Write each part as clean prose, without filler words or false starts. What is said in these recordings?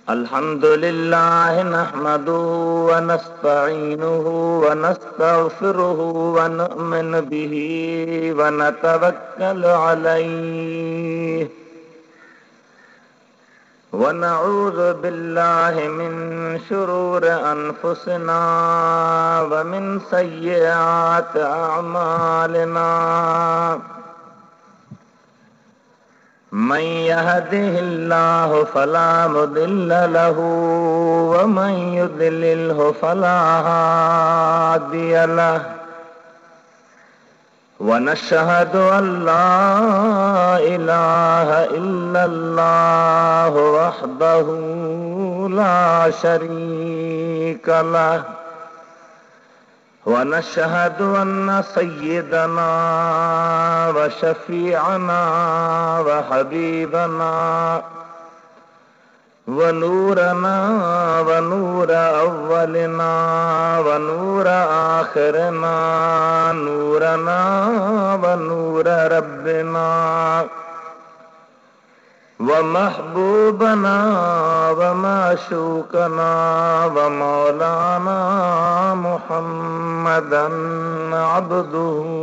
अल्हम्दुलिल्लाह नहमदुहु व नस्तईनुहु व नस्तगफिरुहु व नु'मिनु बिही व नतवक्कलु अलैहि व नऊज़ु बिल्लाहि मिन शुरूरि अनफुसिना व मिन सय्यिआति अअमालिना। मन यहदिहिल्लाहु फला मुदिल्ल लहु व मन युद्लिल्हु फला हादिय लहु व नशहदु अल्ला इलाहा इल्लल्लाहु वहदहु ला शरीका लहु व नशहदु अन्न सय्यदना व शफीअना व हबीबना व नूरना व नूर अव्वलिना व नूर आखिरना नूरना व नूर रब्बिना व महबूबना व माशूकना व मौलाना मुहम्मदन अब्दुहु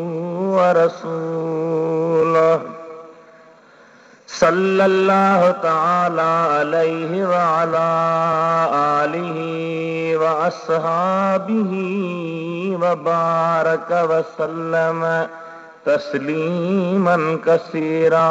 व रसूलुहु सल्लल्लाहु तआला अलैहि व अला आलिहि व अस्हाबिहि व बारक व सल्लम तस्लीमन कसीरा।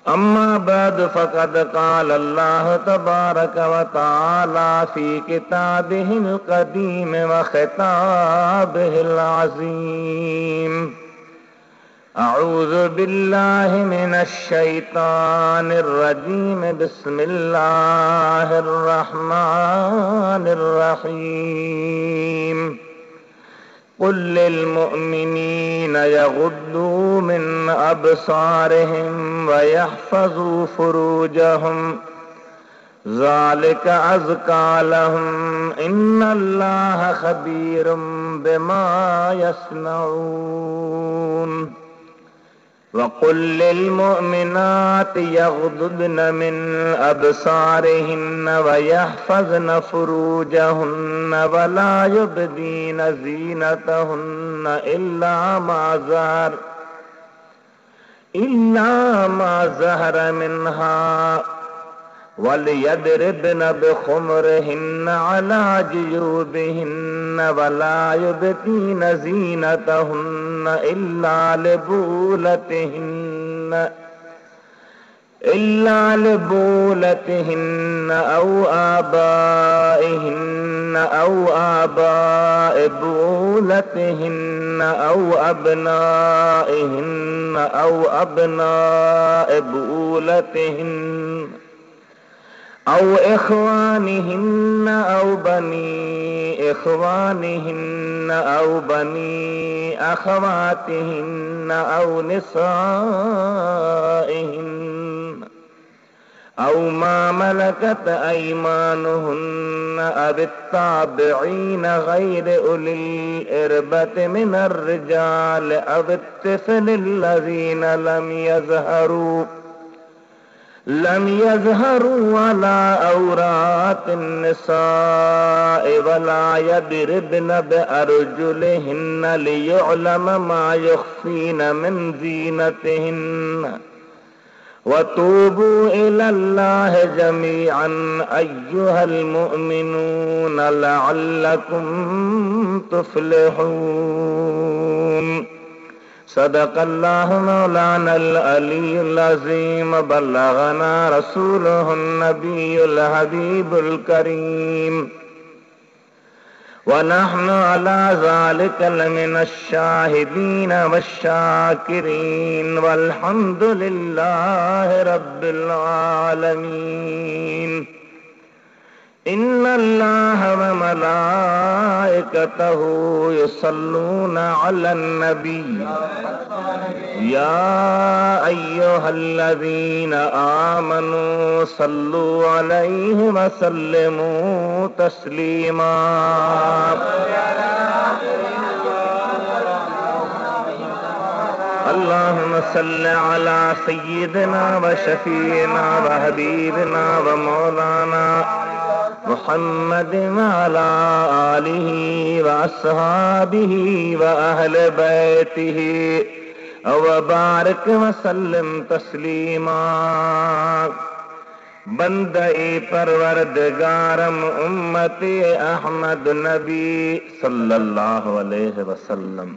अम्मा बाद फ़क़द क़ाल अल्लाह तबारक व तआला फ़ी किताबिहिल क़दीम व ख़िताबिहिल अज़ीम। अऊज़ु बिल्लाहि मिनश शैतानिर रजीम। बिस्मिल्लाहिर रहमानिर रहीम। कुल लिल मुअमिनीना यग़ुद्दू मिन अबसारिहिम व यहफ़ज़ू फ़ुरूजहुम ज़ालिका अज़का लहुम इन्नल्लाहा ख़बीरुम बिमा यस्नऊन। वक़ुल लिल मुअमिनाति यग़्दुदन मिन अबसारिहिन्न व यहफ़ज़न फ़ुरूजहुन्न व ला युबदीन ज़ीनतहुन्न इल्ला मा ज़हर मिन्हा वलियद्रिबन बिख़ुमरिहिन्न अला जुयूबिहिन्न व ला युबदीन ज़ीनतहुन्न इल्ला लिबूलतिहिन्न औ आबाइहिन्न औ आबाइ बूलतिहिन्न औ अबनाइहिन्न औ अबनाइ बूलतिहिन्न औ इख़वानिहिन्न औ बनी इख़वानिहिन्न औ बनी अख़वातिहिन्न औ निसाइहिन्न औ मा मलकत अयमानुहुन्न अवित्ताबिईन गैर उलिल इरबति मिनर रिजाल अवित्तिफ़लिल्लज़ीना लम यज़हरू अला औरातिन निसाइ वला यदरिबन बिअरजुलिहिन्न लियुअलम मा युख़फ़ीन मिन ज़ीनतिहिन्न वतूबू इलल्लाहि जमीअन अय्युहल मुअमिनून लअल्लकुम तुफ़्लिहून। सदक़ल्लाहु मौलानल अलीयुल अज़ीम। बल्लगना रसूलुहुन नबियुल हबीबुल करीम व नहनु अला ज़ालिका लमिनश शाहिदीन वश्शाकिरीन वल्हम्दुलिल्लाहि रब्बिल आलमीन। इन्नल्लाहा व मलाइकतहु युसल्लूना अलन नबी या अय्युहल्लज़ीना आमनू सल्लू अलैहि व सल्लिमू तस्लीमा। اللهم صل على سيدنا وشفينا وحبيبنا ومولانا محمد وعلى آله وأصحابه وأهل بيته وبارك وسلم تسليما بندے پروردگارم امتی احمد نبی صلی اللہ علیہ وسلم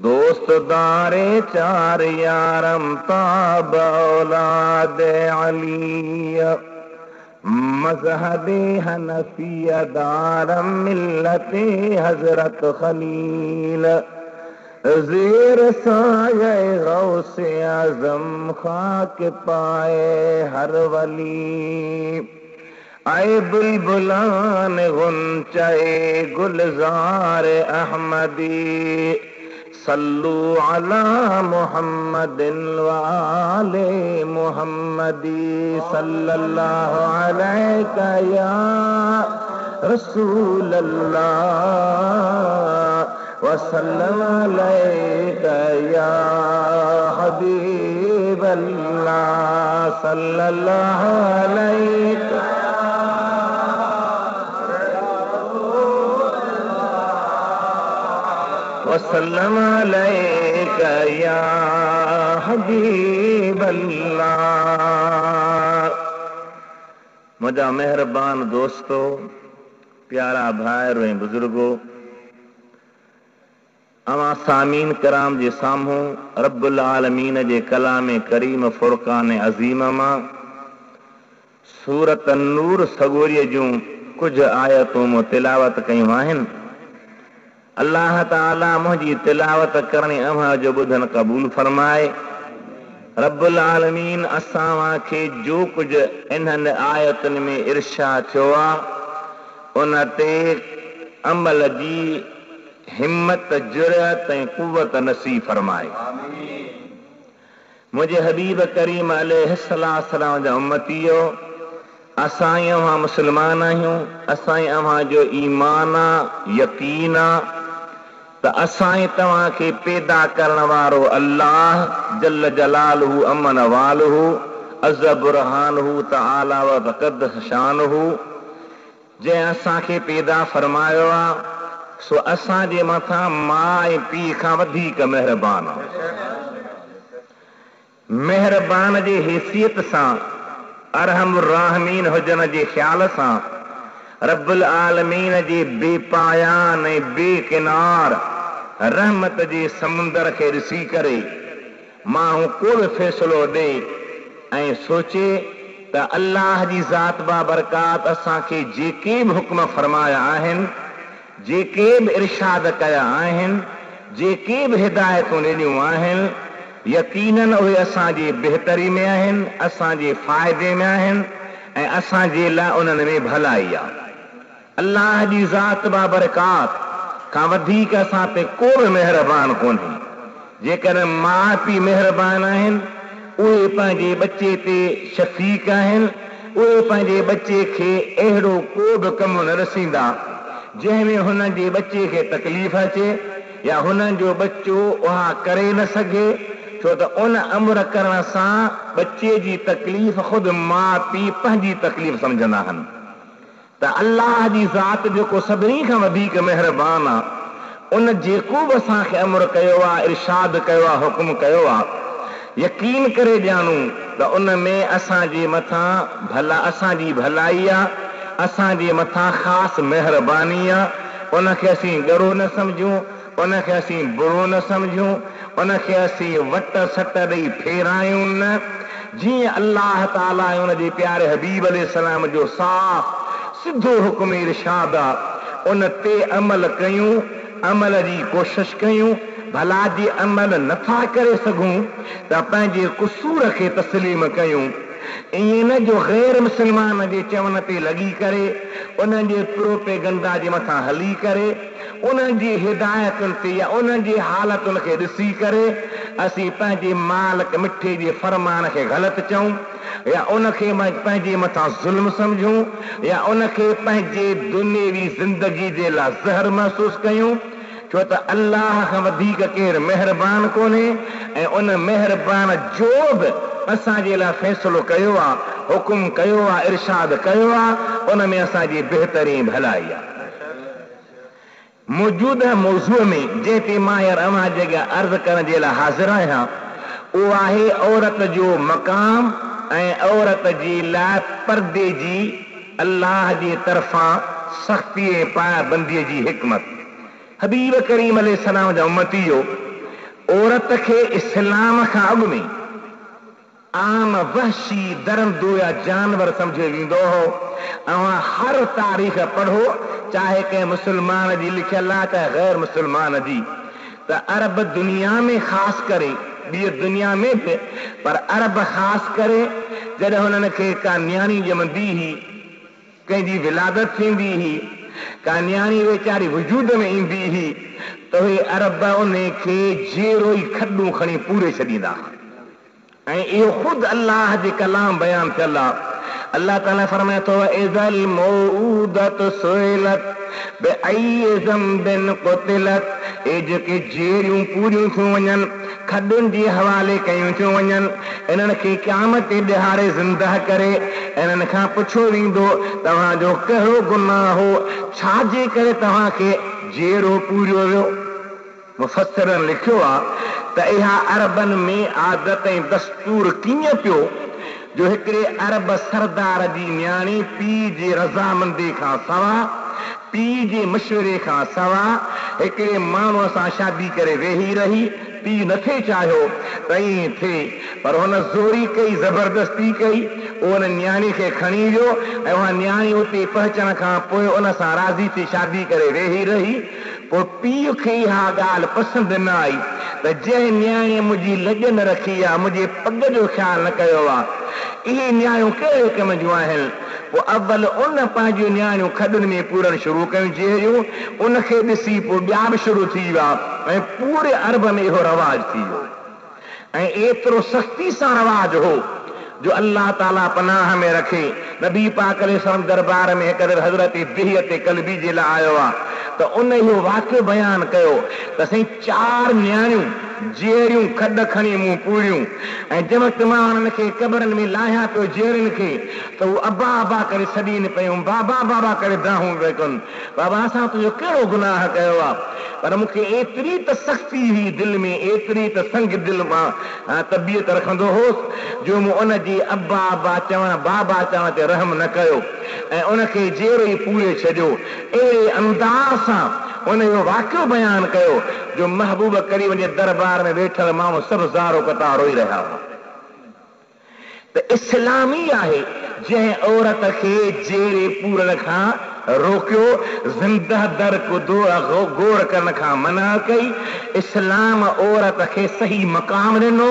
دوست دارے چار یارم تاب اولاد علی مذہب حنفی دارم ملت حضرت خلیل زیر سایہ غوث اعظم خاک پائے ہر ولی آئے بلبلان غنچے گلزار احمدی صلو علی محمد وآل محمدی صلی اللہ علیہ یا رسول اللہ وسلم علیک یا حبیب اللہ صلی اللہ علیک وسلم علیک یا حبیب اللہ. मुझा मेहरबान दोस्तों, प्यारा भाइरो ऐं बुजुर्गो, अवां सामीन कराम जे साम्हूं रब्बुल आलमीन जे कलाम करीम फुरकान अज़ीम मां सूरत नूर सगोरीअ जूं कुछ आयतूं मूं तिलावत कयूं आहिनि. अल्लाह ताला मुंहिंजी तिलावत करणी अव्हां जो ॿुधनि क़बूल फरमाए. रब्बुल आलमीन असां खे जो कुझु इन्हनि आयतुनि में इरशाद थियो आहे उन ते अमल जी हिम्मत जुरअत ऐं कुव्वत नसीब फरमाए. मुंहिंजे हबीब करीम अलैहिस्सलाम जा उम्मतियो, असां अव्हां मुस्लमान आहियूं. असां अव्हां जो ईमान आहे, यकीन आहे त असां तव्हां खे पैदा करण वारो अल्लाह जल जलालहू अमन वालहू अज़ बुरहानहू तआला व तक़द्दस शानहू जंहिं असांखे पैदा फरमायो आहे सो असांजे मथां माउ ऐं पीउ खां वधीक महिरबान आहे. महिरबान जे हैसियत सां अरहमुर राहिमीन हुजण जे ख़्याल सां रब्बुल आलमीन जे बेपायान ऐं बेकिनार रहमत जे समुंदर खे ॾिसी करे माण्हू को बि फ़ैसिलो ॾे ऐं सोचे त अल्लाह जी ज़ात बाबरकात असांखे जेके बि हुक्म फरमाया आहिनि, जेके बि इरशाद कया आहिनि, जेके बि हिदायतूं ॾिनियूं आहिनि, यकीनन उहे असांजे बहितरी में आहिनि, असांजे फ़ाइदे में आहिनि ऐं असांजे लाइ उन्हनि में भलाई आहे. अल्लाह जी ज़ात बाबरकात खां वधीक असां ते को बि महिरबान कोन्हे. जेकर माउ पीउ महिरबान आहिनि, उहे पंहिंजे बचे ते शफ़ीक़ आहिनि. उहे पंहिंजे बचे खे अहिड़ो को बि कमु न रसींदा जंहिंमें हुन जे बचे खे तकलीफ़ अचे या हुननि जो बच्चो उहा करे न सघे, छो त उन अमर करण सां बचे जी तकलीफ़ ख़ुदि माउ पीउ पंहिंजी तकलीफ़ सम्झंदा आहिनि. त अल्लाह जी ज़ात जेको सभिनी खां वधीक महिरबान आहे, उन जेको बि असांखे अमर कयो आहे, इरशाद कयो आहे, हुकुम कयो आहे, यकीन करे ॼाणूं त उन में असांजे मथां असांजी भलाई आहे, असांजे मथां ख़ासि महिरबानी आहे. उनखे असीं ॻरो न सम्झूं, उनखे असीं बुरो न सम्झूं, उनखे असीं वट सट ॾेई फेरायूं न. जीअं अल्लाह ताला ऐं उनजे प्यारे हबीब अलैहिस्सलाम जो साफ़ सिधो हुकुम इरशाद आहे, उन ते अमल कयूं, अमल जी कोशिश कयूं. भला जी अमल नथा करे सघूं त पंहिंजे कुसूर खे तस्लीम कयूं. ईअं न जो ग़ैर मुस्लमान जे चवण ते लॻी करे, उन्हनि जे प्रोपेगंडा जे मथां हली करे, उन्हनि जी हिदायतुनि ते या उन्हनि जी हालतुनि खे ॾिसी करे असीं पंहिंजे मालिक मिठे जे फरमान खे ग़लति चऊं या उनखे पंहिंजे मथां ज़ुल्म सम्झूं या उनखे पंहिंजे दुनियावी ज़िंदगी जे लाइ ज़हर महसूस कयूं. छो त अल्लाह खां वधीक केरु महिरबान कोन्हे ऐं उन महिरबान जो बि असांजे लाइ फ़ैसिलो कयो आहे, हुकुम कयो आहे, इरशाद कयो आहे, उन में असांजी बहितरीन भलाई आहे। मौजूदा मौज़ूअ में जंहिं ते मां अवां जॻह अर्ज़ करण जे लाइ हाज़िर आहियां उहो आहे औरत जो मक़ाम ऐं औरत जे लाइ पर्दे जी अल्लाह जी तरफ़ां सख़्ती ऐं पाबंदीअ जी हिकमत। हबीब करीम अलैहिस्सलाम जा उम्मतियो, औरत खे इस्लाम खां अॻु में आम वहशी दरंदो या जानवर समझो वेंदो हो। अवां हर तारीख़ पढ़ो, चाहे कंहिं मुस्लमान जी लिखियल आहे चाहे गैर मुस्लमान जी, त अरब दुनिया में ख़ासि करे, ॿी दुनिया में बि, पर अरब ख़ासि करे जॾहिं हुननि खे का न्याणी ॼमंदी हुई, कंहिंजी विलादत थींदी हुई, का न्याणी वीचारी वजूद में ईंदी हुई, त उहे अरब उन खे जेरो ई खॾूं खणी पूरे छॾींदा। ऐं इहो ख़ुदि अल्लाह जे कलाम बयान थियल आहे। अल्लाह ताला फरमाए थो, इज़ल मौऊदत सुइलत बिअय्यि ज़ंबिन क़ुतिलत, ए जेके जेरियूं पूरियूं थियूं वञनि, खॾुनि जे हवाले कयूं थियूं वञनि, इन्हनि खे क़यामत ते ॾिहाड़े ज़िंदा करे इन्हनि खां पुछो वेंदो तव्हांजो कहिड़ो गुनाह हो, छाजे करे तव्हांखे जेरो पूरियो वियो। मुफ़स्सिरनि लिखियो आहे त इहा अरबनि में आदत ऐं दस्तूर कीअं पियो जो हिकिड़े अरब सरदार जी न्याणी पीउ जे रज़ामंदी खां सवा, पीउ जे मशवरे खां सवा हिकिड़े माण्हूअ सां शादी करे वेही रही। पीउ नथे चाहियो त ईअं थिए, पर हुन ज़ोरी कई, ज़बरदस्ती कई, उन न्याणी खे खणी वियो ऐं उहा न्याणी उते पहुचण खां पोइ उन सां राज़ी थी शादी करे वेही रही। पोइ पीउ खे इहा ॻाल्हि पसंदि न आई त जंहिं न्याणीअ मुंहिंजी लॼ न रखी आहे, मुंहिंजे पग जो ख़्यालु न कयो आहे, इहे न्याणियूं कहिड़े कम जूं आहिनि। पोइ अव्वल उन पंहिंजूं न्याणियूं खॾुनि में पूरण शुरू कयूं जेरियूं, उनखे ॾिसी पोइ ॿिया बि शुरू थी विया ऐं पूरे अरब में इहो रवाज थी वियो। ऐं एतिरो सख़्ती सां रवाज हो जो अल्लाह ताला पनाह में रखे। नबी पाक अलैहिस्सलाम दरबार में हिकु हज़रत दिहियत कल्बी जे लाइ आयो आहे त उन इहो वाक़ियो बयानु कयो त साईं 4 न्याणियूं जेरियूं खॾ खणी मूं पूरियूं, ऐं जंहिं वक़्तु मां हुननि खे कबरनि में लाहियां पियो जेरियुनि खे, त उहे अबा अबा करे सॾीनि पियूं, बाबा बाबा करे दाहूं पिया कनि, बाबा असां तुंहिंजो कहिड़ो गुनाह कयो आहे। पर मूंखे एतिरी त सख़्ती हुई दिलि में, एतिरी त संग दिलि मां तबियत रखंदो होसि जो मूं उनजी अबा अबा चवण, बाबा चवण ते रहम न कयो ऐं उनखे जेरो ई पूरे छॾियो। अहिड़े अंदाज़ सां उन जो वाक़ियो बयानु कयो जो महबूब करीम जे दरबार में वेठल माण्हू सभु ज़ारो कता रोई रहिया हुआ। त इस्लामी आहे जंहिं औरत खे जेरे पूरण खां रोकियो, ज़िंदा दर गोर करण खां मना कई। इस्लाम औरत खे सही मक़ाम ॾिनो।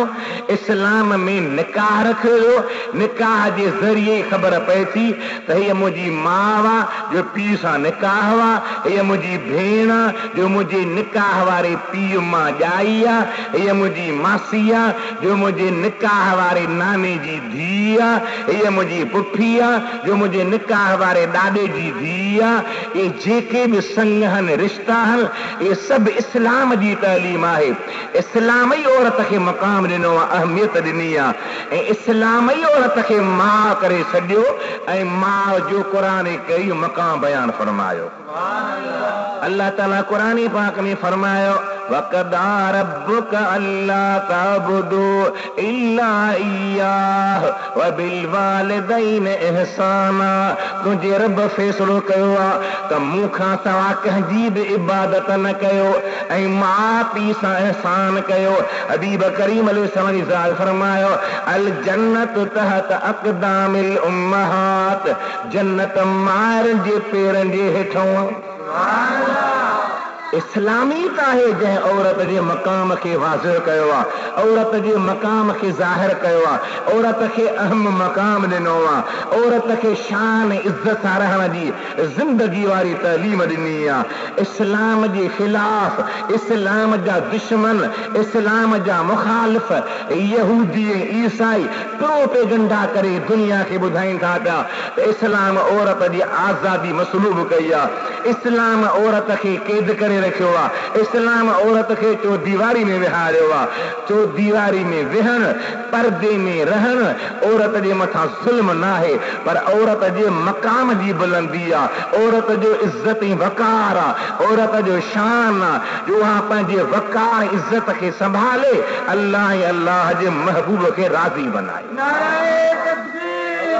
इस्लाम में निकाह रखियो। निकाह जे ज़रिए ख़बर पए थी त हीअ मुंहिंजी माउ आहे जो पीउ सां निकाह आहे, हीअ मुंहिंजी भेण आहे जो मुंहिंजे निकाह वारे पीउ मां ॼाई आहे, हीअ मुंहिंजी मासी आहे जो मुंहिंजे निकाह वारे नाने जी धीउ आहे, हीअ मुंहिंजी पुफी आहे जो मुंहिंजे निकाह वारे ॾाॾे जी धीउ। ये जेके भी संग हन, रिश्ता हन, ये सब इस्लाम जी तालीम आहे। इस्लाम ही औरत के मकाम ॾिनो आहे, अहमियत ॾिनी आहे। इस्लाम ही औरत के मां करे छॾियो ऐं मां जो क़ुरान कई मकाम बयान फरमायो। अल्लाह ताला कुरान पाक में फरमायो, वक़दा रब्बुका अल्ला ताबुदू इल्ला इय्याह व बिल वालिदैन इहसाना। तुंहिंजे रब फ़ैसिलो कयो आहे त मूंखां सवाइ कंहिंजी बि इबादत न कयो ऐं माउ पीउ सां एहसान कयो। हबीब करीम अलैहिस्सलाम जी ज़ात फरमायो, अल जन्नत तहत अक़दामिल उम्महात। जन्नत माउरनि जे पेरनि जे हेठों। इस्लामियत आहे जंहिं औरत जे मक़ाम खे वाज़िह कयो आहे, औरत जे मक़ाम खे ज़ाहिर कयो आहे, औरत खे अहम मक़ाम ॾिनो आहे, औरत खे शान इज़त सां रहण जी ज़िंदगी वारी तालीम ॾिनी आहे। इस्लाम जे ख़िलाफ़, इस्लाम जा दुश्मन, इस्लाम जा मुखालिफ़ यहूदी ऐं ईसाई प्रोपेगंडा करे दुनिया खे ॿुधाइनि था पिया त इस्लाम औरत जी आज़ादी मसलूब कई आहे, इस्लाम औरत खे क़ैद करे करे रखियो आहे। इस्लाम औरत खे चो दीवारी में विहारियो आहे, चो दीवारी में विहण, पर्दे में रहण औरत जे मथां ज़ुल्म न आहे, पर औरत जे मक़ाम जी बुलंदी आहे, औरत जो इज़्ज़त ऐं वक़ार आहे, औरत जो शान आहे जो उहा पंहिंजे वक़ार इज़्ज़त खे संभाले अल्लाह ऐं अल्लाह जे महबूब खे राज़ी बनाए। नारे तकबीर,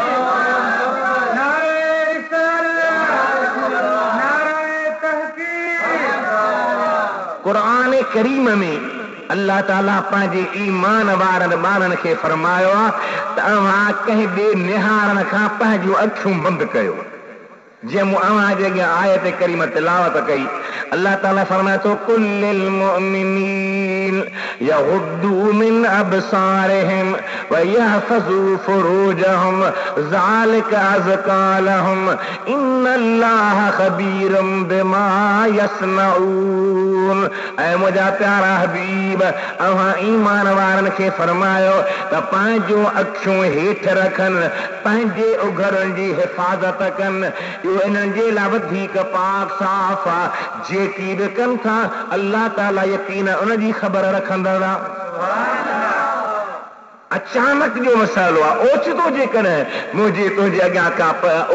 नारे रिसालत, नारे तहकीक। क़ुरान करीम में अल्लाह ताला पंहिंजे ईमान वारनि ॿारनि खे फरमायो आहे त अव्हां कंहिं ॿिए निहारण खां पंहिंजूं अखियूं बंदि कयो। जंहिं मूं अव्हां जे अॻियां आयत करीम तिलावत कई, अल्लाह ताला फरमाए थो कुल्लिल मुअमिनीन यग़ुद्दू मिन अबसारिहिम व यहफ़ज़ू फुरूजहुम ज़ालिका अज़का लहुम इन्नल्लाह ख़बीरुम बिमा यसनऊन। ऐं मुंहिंजा प्यारा हबीब, अव्हां ईमान वारनि खे फरमायो त पंहिंजूं अखियूं हेठि रखनि, पंहिंजे उघरनि जी हिफ़ाज़त कनि, इहो इन्हनि जे लाइ वधीक पाक साफ़ आहे। जेकी बि कनि था अल्लाह ताला यकीन उन जी ख़बर रखंदड़ आहे। अचानक जो मसाइलो आहे, ओचितो जेकॾहिं मुंहिंजे तुंहिंजे अॻियां का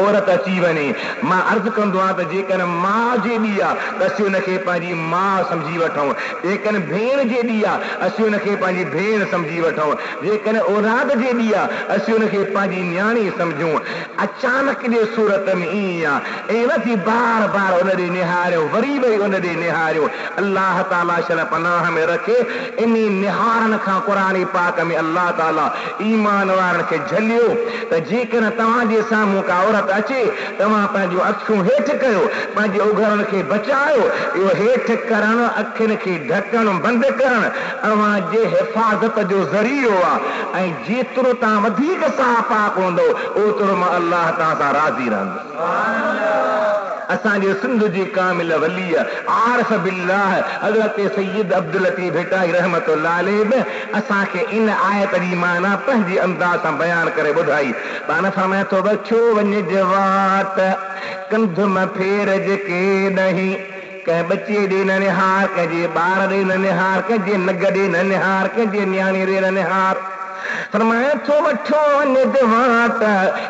औरत अची वञे, मां अर्ज़ु कंदो आहियां त जेकॾहिं माउ जे ॾी आहे त असीं हुनखे पंहिंजी माउ सम्झी वठूं, जेकॾहिं भेण जे ॾी आहे असीं हुनखे पंहिंजी भेण सम्झी वठूं, जेकॾहिं औलाद जे ॾी आहे असीं हुनखे पंहिंजी न्याणी सम्झूं। अचानक जे सूरत में ईअं आहे, ऐं नथी बार बार उन ॾे निहारियो, वरी वरी उन ॾे निहारियो। अल्लाह ताला शल पनाह में रखे इन निहारनि खां क़ुरान पाक में अल्लाह ईमान वारनि खे झलियो त जेकॾहिं तव्हांजे साम्हूं का औरत अचे तव्हां पंहिंजूं अखियूं हेठि कयो, पंहिंजे उघरनि खे बचायो। इहो हेठि करणु, अखियुनि खे ढकणु, बंदि करणु अव्हां जे हिफ़ाज़त जो ज़रियो आहे। ऐं जेतिरो तव्हां वधीक साफ़ पाक हूंदो ओतिरो मां अल्लाह तव्हां सां राज़ी रहंदुसि। असांजे सिंध जी कामिल वली आरिफ बिल्लाह हज़रत सैयद अब्दुल लतीफ़ भिटाई रहमतुल्लाह अलैह असांखे इन आयत जी माना पंहिंजे अंदाज़ सां बयान करे ॿुधाई। पाण फरमाए थो बछो वञ जवात कंध मां फेर जेके नहीं, कंहिं बचे ॾे न निहार, कंहिंजे ॿार ॾे न निहार, कंहिंजे नग ॾे न निहार, कंहिंजे न्याणी ॾे न निहार। फरमाए थो वठो वञ जवात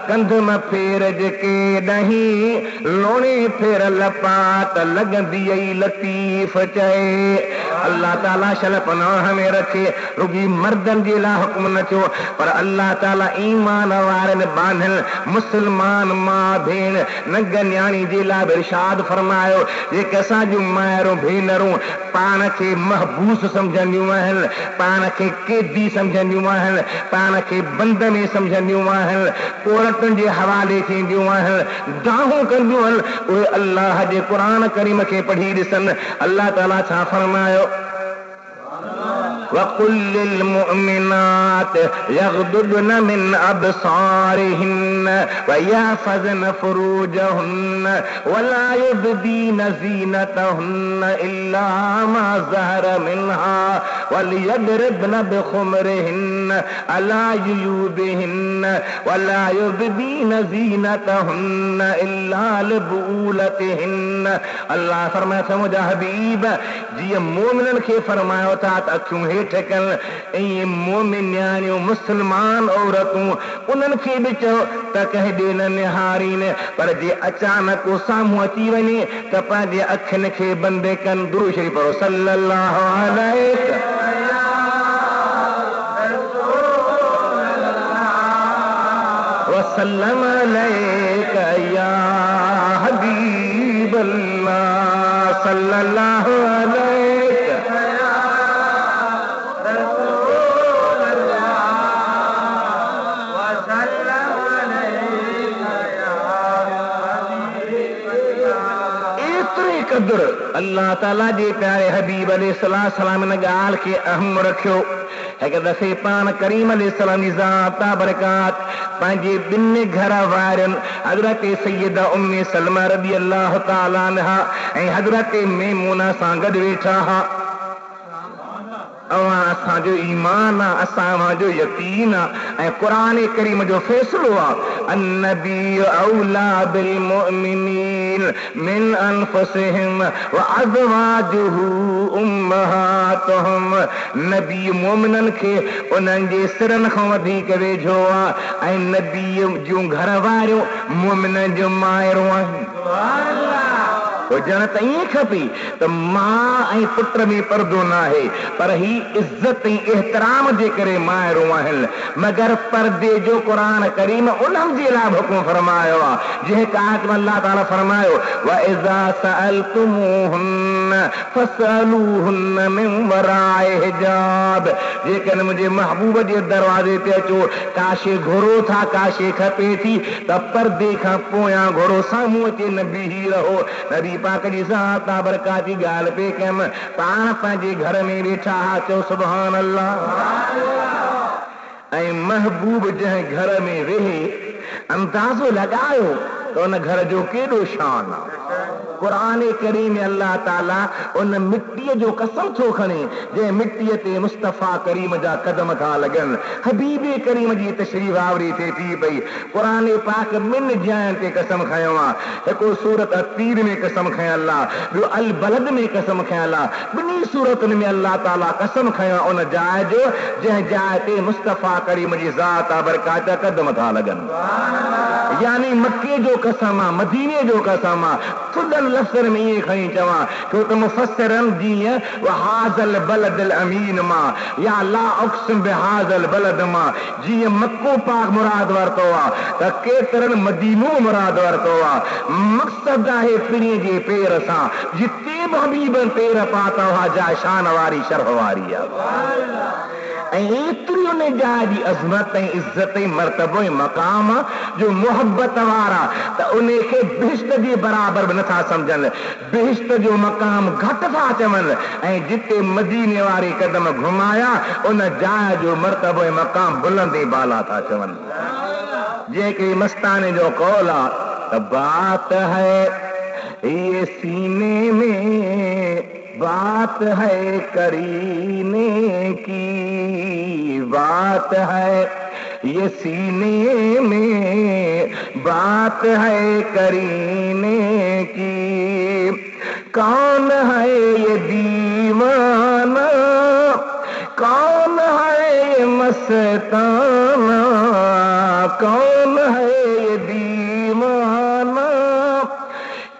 कंध मां फेर जेके नहीं, लोणी फेरल पात लॻंदी आई लतीफ़ चए। अल्लाह ताला शल पनाह में रखे, रुगी मर्दनि जे लाइ हुकुम न थियो, पर अल्लाह ताला ईमान वारनि बांधियल मुस्लमान मां भेण नग न्याणी जे लाइ बि इरशाद फरमायो। जेके असांजूं माइरूं भेनरूं पाण खे महबूस सम्झंदियूं आहिनि, पाण खे कैदी सम्झंदियूं आहिनि, पाण खे बंद में सम्झंदियूं आहिनि, कोर्टुनि जे हवाले थींदियूं आहिनि, दाहूं कंदियूं आहिनि, उहे अल्लाह जे क़ुरान करीम खे पढ़ी ॾिसनि। अल्लाह ताला छा फरमायो, वक़ुल लिल मुअमिनात यग़दुदन मिन अबसारिहिन वयहफ़ज़न फुरूजहुन वला युबदीन ज़ीनतहुन इल्ला मा ज़हर मिन्हा वलियदरिबन बिखुमरिहिन अला जुयूबिहिन वला युबदीन ज़ीनतहुन इल्ला लिबूलतिहिन। अल्लाह फरमाए थो मुंहिंजा हबीब, जीअं मोमिननि खे फरमायो था त अखियूं हेठि कनि, ऐं मोमिन न्याणियूं मुस्लमान औरतूं उन्हनि खे बि चओ त कंहिं ॾे न निहारीनि, पर जे अचानक साम्हूं अची वञे त पंहिंजे अखियुनि खे बंदि कनि। दुरूद शरीफ़ पढ़ो सल्लल्लाहु अलैहि वसल्लम अलैका या हबीब अल्लाह सल्लल्लाहु अलैका अल्लाह ताला जे प्यारे हबीब अलैहिस्सलाम इन ॻाल्हि खे अहम रखियो। हिकु दफ़े पाण करीम अलैहिस्सलाम जी ज़ात बरकात पंहिंजे ॿिनि घर वारनि हज़रत सैयदा उम्मे सलमा रज़ी अल्लाह ताला अन्हा ऐं हज़रत मैमूना सां गॾु वेठा हा। अवां असांजो ईमान आहे, असांजो यकीन आहे। ऐं क़ुरान करीम जो फ़ैसिलो आहे, अन्नबी औला बिल मुमिनीन मिन अनफुसिहिम व अज़वाजुहु उम्महातुहुम। नबी मोमिननि खे उन्हनि जे सिरनि खां वधीक वेझो आहे ऐं नबी जूं घर वारियूं मोमिननि जूं माइरूं आहिनि। हुजण त ईअं खपे त मां ऐं पुट में पर्दो न आहे, पर ही इज़त ऐं एहतराम जे करे माइरूं आहिनि। मगर पर्दे जो क़ुरान करीम उन्हनि जे लाइ हुकुम फरमायो आहे जंहिं आयत में अल्लाह ताला फरमायो व इज़ा सअलतुमूहुन्न फसअलूहुन्न मिन वराए हिजाब। जेकॾहिं मुंहिंजे महबूब जे दरवाज़े ते अचो, काशे घुरो था, काशे खपे थी, त पर्दे खां पोयां घुरो, साम्हूं अचे न बीही रहो। नबी पाक जी ज़ात बरकात जी ॻाल्हि पे कयमि, पाण पंहिंजे घर में वेठा हा, चओ सुभान अल्लाह। ऐं महबूब जंहिं घर में वेहे, अंदाज़ो लॻायो त उन घर जो केॾो शान आहे। क़ुरान करीम में अल्लाह ताला उन मिट्टीअ जो कसम थो खणे जंहिं मिट्टीअ ते मुस्तफ़ा करीम जा कदम था लॻनि, हबीब करीम जी तशरीफ़ आवरी थिए थी पई। क़ुरान पाक ॿिनि जॻहियुनि ते कसम खयो आहे, हिकु सूरत अतीर में कसम खयल आहे, ॿियो अल बलद में कसम खयल आहे। ॿिन्ही सूरतुनि में अल्लाह ताला कसम खयो उन जाइ जो जंहिं जाइ ते मुस्तफ़ा करीम जी ज़ात बरकात जा कदम था लॻनि। यानी मके जो कसम आहे, मदीने जो कसम आहे। खुदनि लफ़्ज़नि में ईअं खणी चवां छो त मुफ़स्सिरनि जीअं हाज़ल बलदिल अमीन मां या ला उक़्सिम बिहाज़ल बलद मां जीअं मक्को पाक मुराद वरितो आहे, त केतिरनि मदीनो मुराद वरितो आहे। मक़सद आहे पिणीअ जे पेर सां जिते बि हबीबनि पेर पाता हुआ जाइ शान वारी शरफ़ वारी आहे। ऐं एतिरी उन जाइ जी अज़मत ऐं इज़त ऐं मर्तबो ऐं मक़ाम जो मोहब्बत वारा त उन खे बिहिश्त जे बराबर बि नथा सम्झनि, बिहिश्त जो मक़ाम घटि था चवनि। ऐं जिते मदीने वारे कदम घुमाया उन जाइ जो मर्तबो ऐं मक़ाम बुलंद ऐं बाला था चवनि। जेके मस्ताने जो कौल आहे त बात है ये सीने में, बात है करीने की, बात है ये सीने में, बात है करीने की। कौन है ये दीवाना, कौन है ये मस्ताना, कौन है ये दीवाना,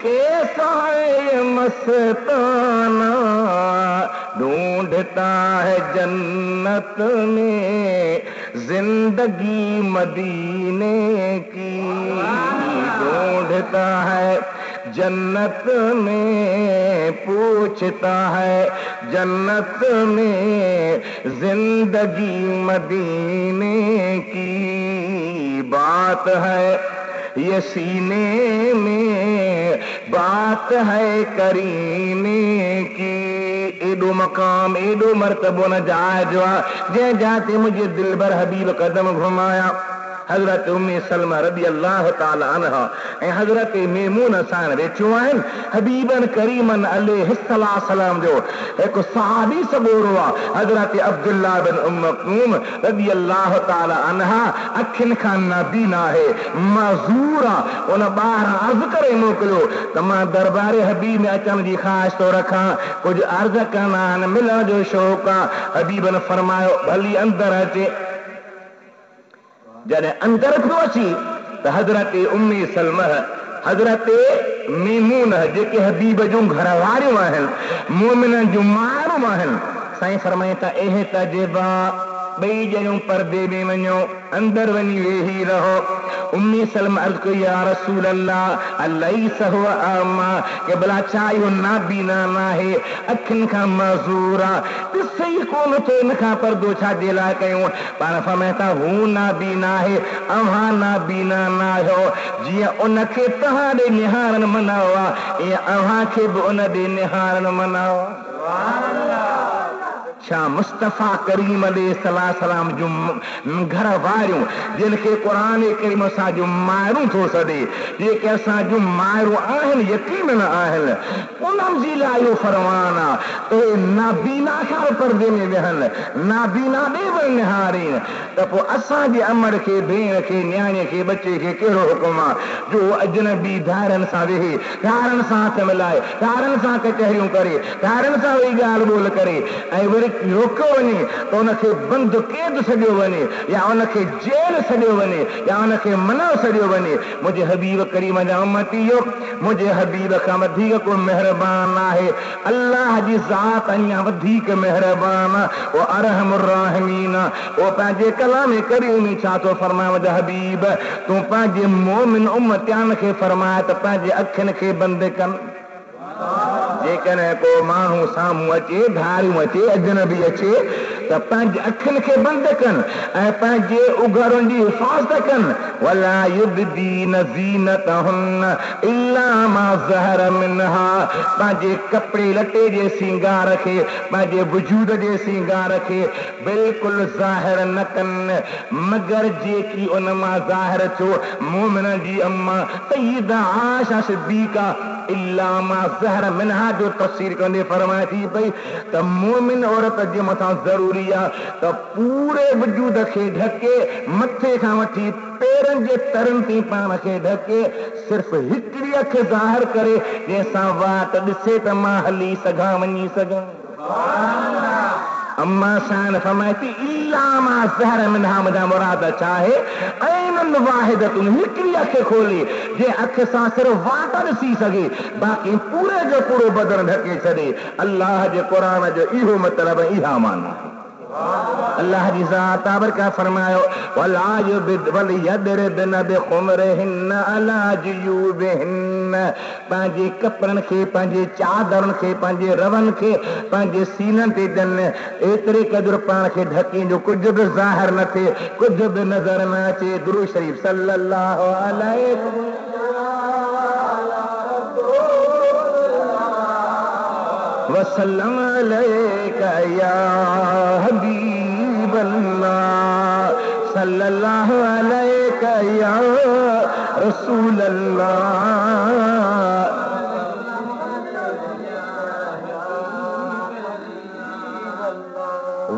कैसा है ये मस्ताना, ढूंढता है जन्नत में जिंदगी मदीने की, ढूंढता है जन्नत में, पूछता है जन्नत में जिंदगी मदीने की। बात है ये सीने में, बात है करीने की। एडो मकाम एडो मर्तबो न जाइ जो आहे जंहिं जाते मुंहिंजे दिल भर हबीब कदम घुमाया। हज़रत उम्मे सलमा रज़ी अल्लाह ताला अन्हा ऐं हज़रत मेमून सां वेठियूं आहिनि। हबीबन करीमन अलैहिस्सलाम जो हिकु सहाबी सबोरो आहे, हज़रत अब्दुल्ला बिन उम्म मक्तूम रज़ी अल्लाह ताला अन्हा। अखियुनि खां नाबीना आहे, मज़ूर आहे। उन ॿार अर्ज़ करे मोकिलियो त मां दरबार हबीब में अचण जी ख़्वाहिश थो रखां, कुझु अर्ज़ करणा आहिनि, मिलण जो शौक़ु आहे। हबीबन फरमायो भली अंदरि अचे। जॾहिं अंदर पियो अची त हज़रत उम्मे सलमा, हज़रत मेमून जेके हबीब जूं घर वारियूं आहिनि, मोमिननि जूं माइरूं आहिनि, साईं फरमाए त एहे तजिबा ॿई ॼणियूं पर्दे में वञो, अंदर वञी वेही रहो। उम्मे सलमा अर्ज़ कई या रसूल अल्लाह अलैस हुव आमा, के भला छा इहो नाबीना न आहे, अखियुनि खां मज़ूर आहे, ॾिसे ई कोन थो, इन खां पर्दो छाजे लाइ कयूं। पाण फरमाए था हू नाबीना आहे, अव्हां नाबीना न आहियो। जीअं उनखे तव्हां ॾे निहारण मना आहे, ईअं अव्हां खे बि उन ॾे निहारण मना आहे। छा मुस्तफ़ा करीम अलैहिस्सलाम जूं घर वारियूं जिनखे क़ुरान करीम सां जूं माइरूं थो सॾे, जेके असां जूं माइरूं आहिनि यकीन न आहिनि, उन्हनि जी लाइ इहो फरमान आहे त नाबीना खां पर्दे में वेहनि, नाबीना ॾे बि निहारीनि। त पोइ असांजे अमर खे, भेण खे, न्याणे खे, बचे खे कहिड़ो हुकुम आहे जो अजनबी धारनि सां वेहे, धारनि सां हथ मिलाए, धारनि सां कचहरियूं करे, धारनि सां वेही ॻाल्हि ॿोल करे ऐं वरी रोकियो वञे त उनखे बंदि कैद सॼो वञे या उनखे जेल सॼो वञे या उनखे मना सॼो वञे। मुंहिंजे हबीब करीम जा उम्मतीयो, मुंहिंजे हबीब खां वधीक को महिरबान आहे अल्लाह जी ज़ात, अञा वधीक महिरबान आहे वो अरहमुर राहिमीन। वो पंहिंजे कलाम करीम में छा थो फरमाए, मुंहिंजा हबीब तूं पंहिंजे मोमिन उम्मतियान खे फरमाए त पंहिंजे अखियुनि खे बंदि कनि। जेकॾहिं को माण्हू साम्हूं अचे, धारियूं अचे, अजनबी अचे त पंहिंजे अखियुनि खे बंदि कनि ऐं पंहिंजे उघरुनि जी हिफ़ाज़त कनि। वला युबदीन ज़ीनतहुन इल्ला मा ज़हर मिनहा, पंहिंजे कपिड़े लटे जे सींगार खे, पंहिंजे वजूद जे सींगार खे बिल्कुलु ज़ाहिर न कनि मगर जेकी उन मां ज़ाहिर थियो मोमिन जी अम्मा सय्यदा आयशा सिद्दीक़ा इल्ला मा ज़हर मिनहा जो तफ़सीर कंदे फरमाए थी पई त मोमिन औरत जे मथां ज़रूरी आहे त पूरे वजूद खे ढके, मथे खां वठी पेरनि जे तरनि ताईं पाण खे ढके, सिर्फ़ हिकिड़ी अखि ज़ाहिर करे जंहिंसां वात ॾिसे त मां हली सघां, वञी सघां। अम्मा शान फरमाइती इल्ला मा ज़हर मिनहा, मुंहिंजा मुराद छा आहे, ऐनुन वाहिदतुन, हिकिड़ी अखि खोले जे अखि सां सिर्फ़ वाट ॾिसी सघे, बाक़ी पूरे जो पूरो बदन ढके छॾे। अल्लाह जे क़ुरान जो इहो मतिलबु, इहा माना अल्लाह जी ज़ात का फरमायो वला यदरिबन बिखुमरिहिन अला जुयूबिहिन, पंहिंजे कपड़नि खे, पंहिंजे चादरनि खे, पंहिंजे रवनि खे पंहिंजे सीननि ते ॾियनि, एतिरे क़दुरु पाण खे ढके जो कुझु बि ज़ाहिर न थिए, कुझु बि नज़र न अचे। दुरूद शरीफ सल्लल्लाहु अलैहि वसल्लम अलैका या हबीबल्लाह, सल्लल्लाहु अलैका या रसूलल्लाह।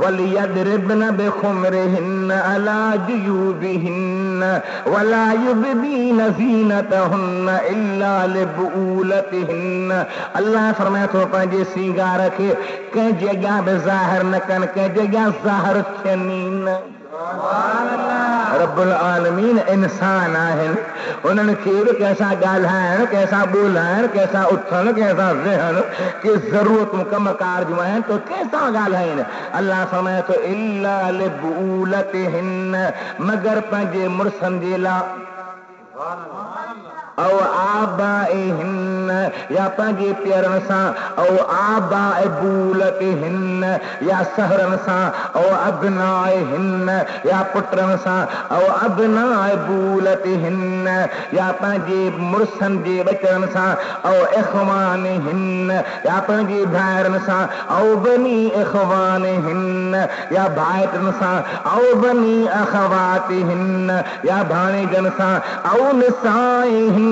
वलियदरिबन बिखुमरिहिन अला जुयूबिहिन वला युबदीन ज़ीनतहुन इल्ला लिबूलतिहिन। अल्लाह फरमाए थो पंहिंजे सींगार खे कंहिं जॻह बि ज़ाहिर न कनि, कंहिं जॻह ज़ाहिर थियनि न। रब्बुल आलमीन इंसान आहिनि, उन्हनि खे बि कंहिंसां ॻाल्हाइण, कंहिंसां ॿोलाइण, कंहिंसां उथण, कंहिंसां वेहण के ज़रूरतूं कमकार जूं आहिनि त कंहिंसां ॻाल्हाइनि। अल्लाह फरमाए थो इल्ला लिबूलतिहिन, मगर पंहिंजे मुड़सनि जे लाइ, औ आबाइहिन या पंहिंजे पेरनि सां, औ आबाए बूलतिहिन या सहरनि सां, औ अबनाइहिन या पुटनि सां, औ अबनाए बूलतिहिन या पंहिंजे मुड़सनि जे बचड़नि सां, औ इख़वानिहिन या पंहिंजे भाइरनि सां, औ बनी इख़वानिहिन या भाइटनि सां, औ बनी अख़वातिहिन या भाणेजनि सां, औ निसाइहिन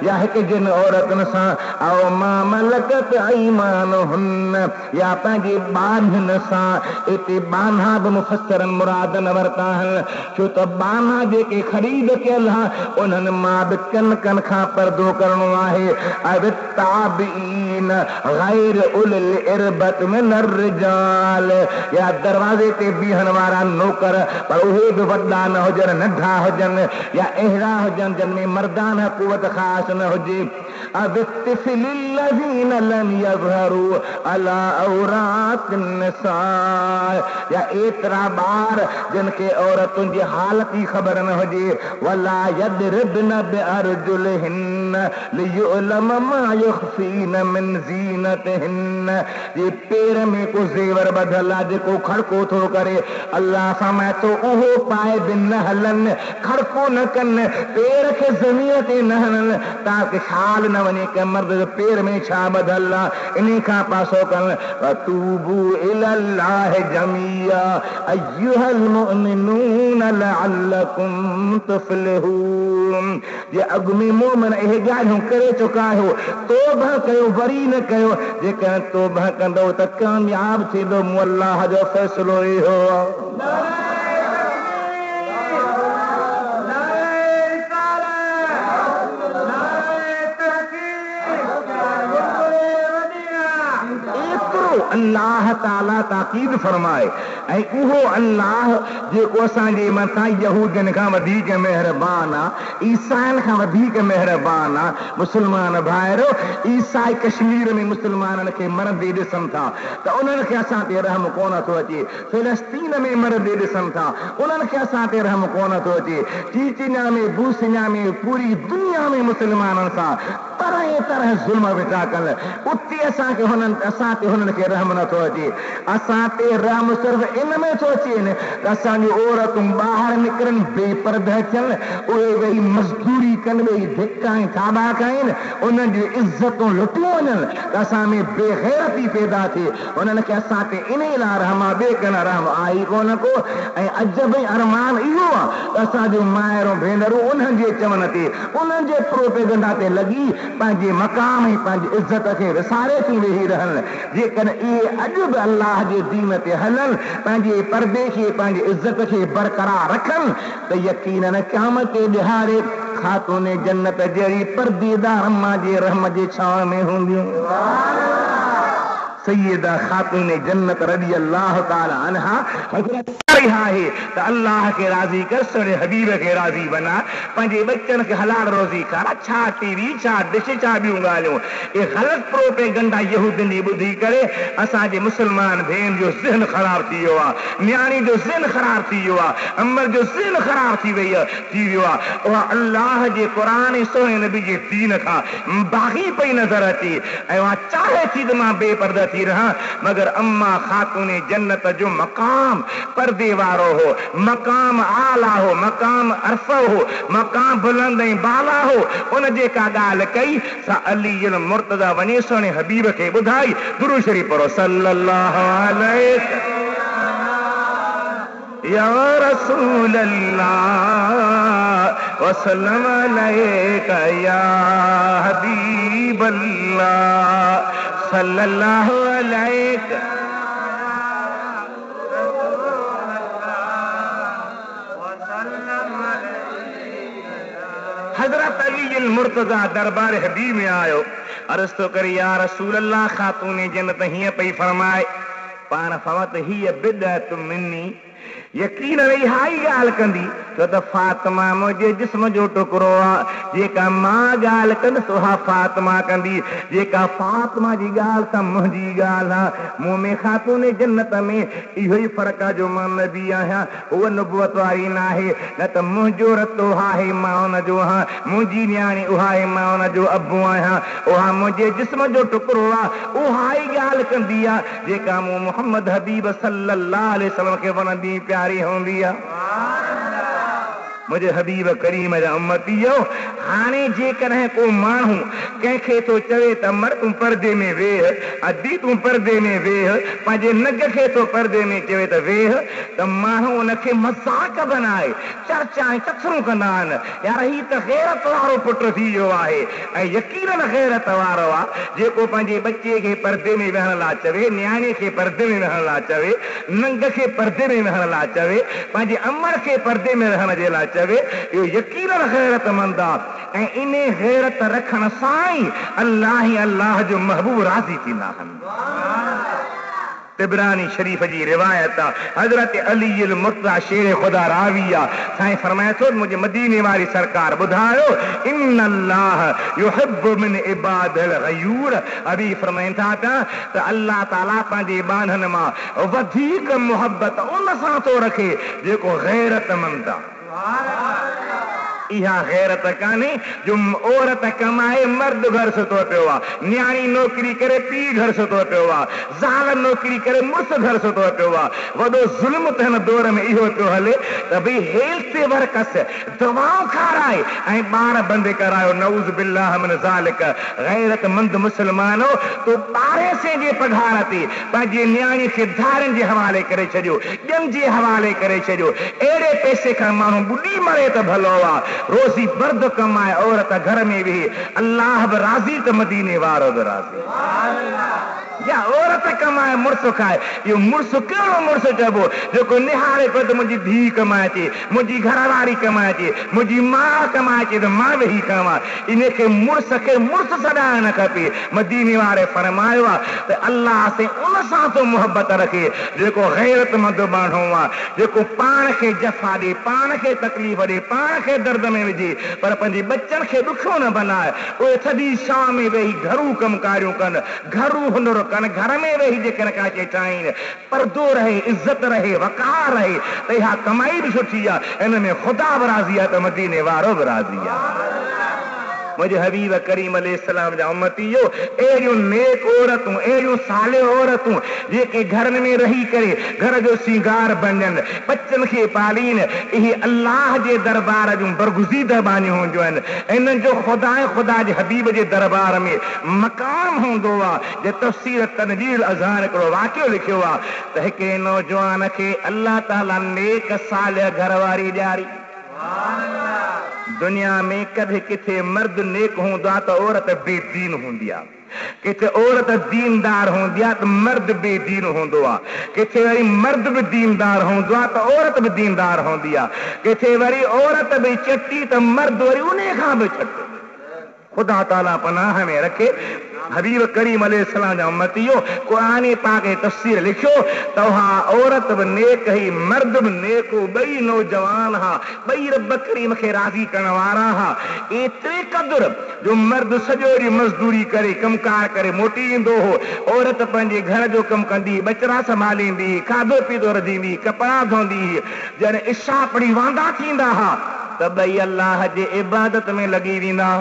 या हिकु जिन औरतुनि सां, औ मा मलकत ऐमानुहुन या पंहिंजे बांझनि सां। इते बांधा बि मुफ़स्सिरनि मुराद न वरिता आहिनि, छो त बांधा जेके ख़रीद कयल हा उन्हनि मां बि कन खां परदो करणो आहे। अवित्ताबीन गैर उलिल इरबत मिनर रिजाल, या दरवाज़े ते बीहण वारा नौकर पर उहे बि वॾा न हुजनि, नंढा हुजनि, या अहिड़ा हुजनि जिन में मर्दान कुवत ख़ासि न हुजे। अवित्तिफ़िलिल्लज़ीन लम यज़हरू अला औरातिन निसा, या एतिरा ॿार जिन खे औरतुनि जी हालत जी ख़बर न हुजे। वला यदरिबन बिअरजुलिहिन लियुअलम मा युख़फ़ीन मिन ज़ीनतिहिन, ये पेर में को ज़ेवर ॿधल आहे जेको खड़को थो करे, अल्लाह फरमाए थो उहो पाए बि न हलनि, खड़को न कनि, पेर खे ज़मीन ते न हणनि ताकि ख़्याल न वञे कि मर्द जो पेर में छा बदल इन खां पासो कन वतूबू इलल्लाह जमीआ अय्युहल मुमिनून लअल्लकुम तुफलिहून। जे अॻु में मोमिन इहे ॻाल्हियूं करे चुका आहियो, तौबा कयो वरी न कयो, जेकॾहिं तौबा कंदो त कामयाब थींदो। मूं अल्लाह जो फ़ैसिलो इहो अल्लाह ताला ताकीद फरमाए। ऐं उहो अल्लाह जेको असांजे मथां यहूदियुनि खां वधीक मेहरबान आहे, ईसाइनि खां वधीक मेहरबान आहे। मुस्लमान भाइरो, ईसाई कश्मीर में मुस्लमाननि खे मरंदे ॾिसनि था त उन्हनि खे असां ते रहम कोन थो अचे। फिलस्तीन में मरंदे ॾिसनि था, उन्हनि खे असां ते रहम कोन थो अचे। चीचिन्या में, बूसिन्या में, पूरी दुनिया में मुस्लमाननि सां तरह तरह ज़ुल्म वेठा कनि। उते असां ते हुननि खे रहम नथो अचे। असां ते रहम सिर्फ़ इन में थो अचे न त असांजूं औरतूं ॿाहिरि निकिरनि, बेपर्दा थियनि, उहे वेही मज़दूरी कनि, वेही धिका ऐं थाॿा खाइनि, उन्हनि जूं इज़तूं लुटियूं वञनि त असां में बेग़ैरती पैदा थिए। उन्हनि खे असां ते इन लाइ रहम आहे, ॿिए कंहिं रहम आहे ई कोन को। ऐं अजब ऐं अरमान इहो आहे त असांजूं माइरूं भेनरूं उन्हनि जे चवण ते, उन्हनि जे प्रोपेगंडा ते लॻी पंहिंजे मक़ाम ऐं पंहिंजी इज़त खे विसारे थी वेही रहनि। जेकॾहिं इहे अॼु बि अल्लाह जे दीन ते हलनि, पंहिंजे पर्दे खे, पंहिंजी इज़त खे बरक़रार रखनि, त यकीनन क़यामत ते ॾिहारे ख़ातून जन्नत जहिड़ी पर्देदार अम्मा जे रहम जे छांव में हूंदियूं। सैयदा खातून जन्नत रज़ी अल्लाह ताला अन्हा हज़रत आहे त अल्लाह खे राज़ी कर, सोने हबीब खे राज़ी बना, पंहिंजे बच्चन खे हलाल रोज़ी कर। छा टीवी, छा डिश, छा ॿियूं ॻाल्हियूं, इहे ग़लति प्रोपेगंडा यहूदियुनि जी ॿुधी करे असांजे मुस्लमान भेण जो ज़हन ख़राब थी वियो आहे, न्याणी जो ज़हन ख़राब थी वियो आहे, अमर जो ज़हन ख़राब थी वियो आहे। उहा अल्लाह जे क़ुरान ऐं सोने नबी जे दीन खां बाग़ी पई नज़र अचे ऐं उहा चाहे थी त मां बेपर्दा थी रहां, मगर अम्मा खातून जन्नत जो मक़ाम पर्दे वारो हो, मक़ाम आला हो, मक़ाम अरफ़ हो, मक़ाम बुलंद ऐं बाला हो। उन जेका ॻाल्हि कई सा अली मुर्तज़ा वञे सोने हबीब खे ॿुधाई। दुरूद शरीफ़ पढ़ो सल्लल्लाहु अलैहि या रसूल अल्लाह वसल्लम अलैका या हबीब अल्लाह सल्लल्लाहु अलैका। हजरत अली मुर्तज़ा दरबार हबीब में आयो, अर्ज़ तो करे या रसूल अल्लाह, खातून जन्नत हीअं पई फरमाए पाण फवत हीअ बिदअत मिन्नी, यकीन इहा ई ॻाल्हि कंदी छो त फातिमा मुंहिंजे जिस्म जो टुकड़ो आहे। जेका मां ॻाल्हि कंदसि उहा फातिमा कंदी, जेका फातिमा जी ॻाल्हि त मुंहिंजी ॻाल्हि आहे। मूं में खातून जन्नत में इहो ई फ़र्क़ु आहे जो मां नबी आहियां, उहा नुबुवत वारी न आहे। न त मुंहिंजो रतो आहे मां हुनजो आहियां, मुंहिंजी न्याणी उहा आहे मां हुनजो अबू आहियां, उहा मुंहिंजे जिस्म जो टुकड़ो आहे। उहा ई ॻाल्हि कंदी आहे जेका मूं मोहम्मद हबीब सल्लल्लाहु अलैहि वसल्लम खे वणंदी प्यारी हूंदी आहे। मुंहिंजे हबीब करीम जा उम्मतीयो, हाणे जेकॾहिं को माण्हू कंहिंखे थो चवे त मर तूं पर्दे में वेह, अदी तूं पर्दे में वेह, पंहिंजे नग खे थो पर्दे में चवे त वेह, त माण्हू उनखे मज़ाक बनाए, चर्चा ऐं चथरूं कंदा आहिनि। यार ही त गैरत वारो पुटु थी वियो आहे। ऐं यकीनन गैरत वारो आहे जेको पंहिंजे बच्चे खे पर्दे में वेहण लाइ चवे, न्याणे खे पर्दे में वेहण लाइ चवे, नंग खे पर्दे में वेहण लाइ चवे, पंहिंजे अमर खे पर्दे में रहण जे लाइ चवे, इहो यकीनन गैरतमंद आहे। ऐं इन गैरत रखण सां ई अल्लाह जो महबूब राज़ी थींदा आहिनि। तिबरानी शरीफ जी रिवायत आहे, हज़रत अली मुर्तज़ा शेर ख़ुदा रावी आहे। साईं फरमाए थो, मुंहिंजे मदीने वारी सरकार ॿुधायो, इन अल्लाह युहिब्बु मिन इबादिल गयूर। अभी फरमाइनि था त अल्लाह ताला पंहिंजे बाननि मां वधीक मुहबत उन सां थो रखे जेको गैरतमंद आहे। इहा गैरत कान्हे जो औरत कमाए मर्द घर सुतो पियो आहे, न्याणी नौकरी करे पीउ घर सुतो पियो आहे, ज़ाल नौकरी करे मुड़ुस घर सुतो पियो आहे। वॾो ज़ुल्म त हिन दौर में इहो पियो हले त भई हेल्थ ते वर्कस दवाऊं खाराए ऐं ॿार बंदि करायो। नऊज़ बिल्लाह मिन ज़ालिक। गैरतमंद मुस्लमानो तो 1200 जे पघार ते पंहिंजे न्याणी खे धारनि जे हवाले करे छॾियो, ॼम जे हवाले करे छॾियो। अहिड़े पैसे खां माण्हू ॿुॾी मरे त भलो आहे। रोज़ी बर्द कमाए औरत घर में वेही, अल्लाह बि राज़ी त मदीने वारो बि राज़ी। या औरत कमाए मुड़ुस खाए, इहो मुड़ुस कहिड़ो मुड़ुस चइबो जेको निहारे पियो त मुंहिंजी धीउ कमाए थी, मुंहिंजी घरवारी कमाए थी, मुंहिंजी माउ कमाए थी त मां वेही खावां। इनखे मुड़ुस खे मुड़ुस सॾाइणु न खपे। मदीने वारे फरमायो आहे त अल्लाह से उन सां तो मुहबत रखे जेको गैरतमंद माण्हू आहे, जेको पाण खे जफ़ा ॾे, पाण खे तकलीफ़ ॾे, पाण खे दर्द में विझे पर पंहिंजे बच्चनि खे ॾुखियो न बनाए। उहे सॼी शाम में वेही घरू कमकारियूं कनि, घरू हुनर कनि, घर में वेही जेकर का शइ ठाहिनि, परदो रहे, इज़त रहे, वक़ार रहे त इहा कमाई बि सुठी आहे। इन में ख़ुदा बि राज़ी आहे त मदीने वारो बि राज़ी आहे। मुझे हबीब करीम अलैहिस्सलाम जा उम्मतियो, अहिड़ियूं नेक औरतूं, अहिड़ियूं साले औरतूं जेके घरनि में रही करे घर जो सिंगार बणजनि, बच्चनि खे पालीनि, इहे अल्लाह जे दरबार जूं बरगुज़ीदा बानियूं हूंदियूं आहिनि। इन्हनि जो ख़ुदा जे हबीब जे दरबार में मक़ाम हूंदो आहे। जे तफ़सीर तनवीर अज़हार हिकिड़ो वाक़ियो लिखियो आहे त हिकिड़े नौजवान खे अल्लाह ताला नेक साले घरवारी ॾियारी। दुनिया में कभी किथे मर्द नेक हूंदो आहे त औरत बेदीन हूंदी आहे, किथे औरत दीनदार हूंदी आहे त मर्द बेदीन हूंदो आहे, किथे वरी मर्द बि दीनदार हूंदो आहे त औरत बि दीनदार हूंदी आहे, किथे वरी औरत बि चटी त मर्द वरी उन खां बि चट। ख़ुदा ताला पनाह में रखे। हबीब करीम अलैहिस्सलाम जा उम्मतियो, क़ुरान पाक जी तफ़सीर लिखियो त उहा औरत बि नेक ही, मर्द बि नेक हो, ॿई नौजवान हा, ॿई रब करीम खे राज़ी करण वारा हा। एतिरे क़दुरु जो मर्द सॼो ॾींहुं मज़दूरी करे कमकार करे मोटी ईंदो हो, औरत पंहिंजे घर जो कमु कंदी, बचड़ा संभालींदी, खाधो पीतो रधींदी, कपिड़ा धोंदी। जॾहिं इशा पढ़ी वांदा थींदा हा त ॿई अल्लाह जे इबादत में लॻी वेंदा।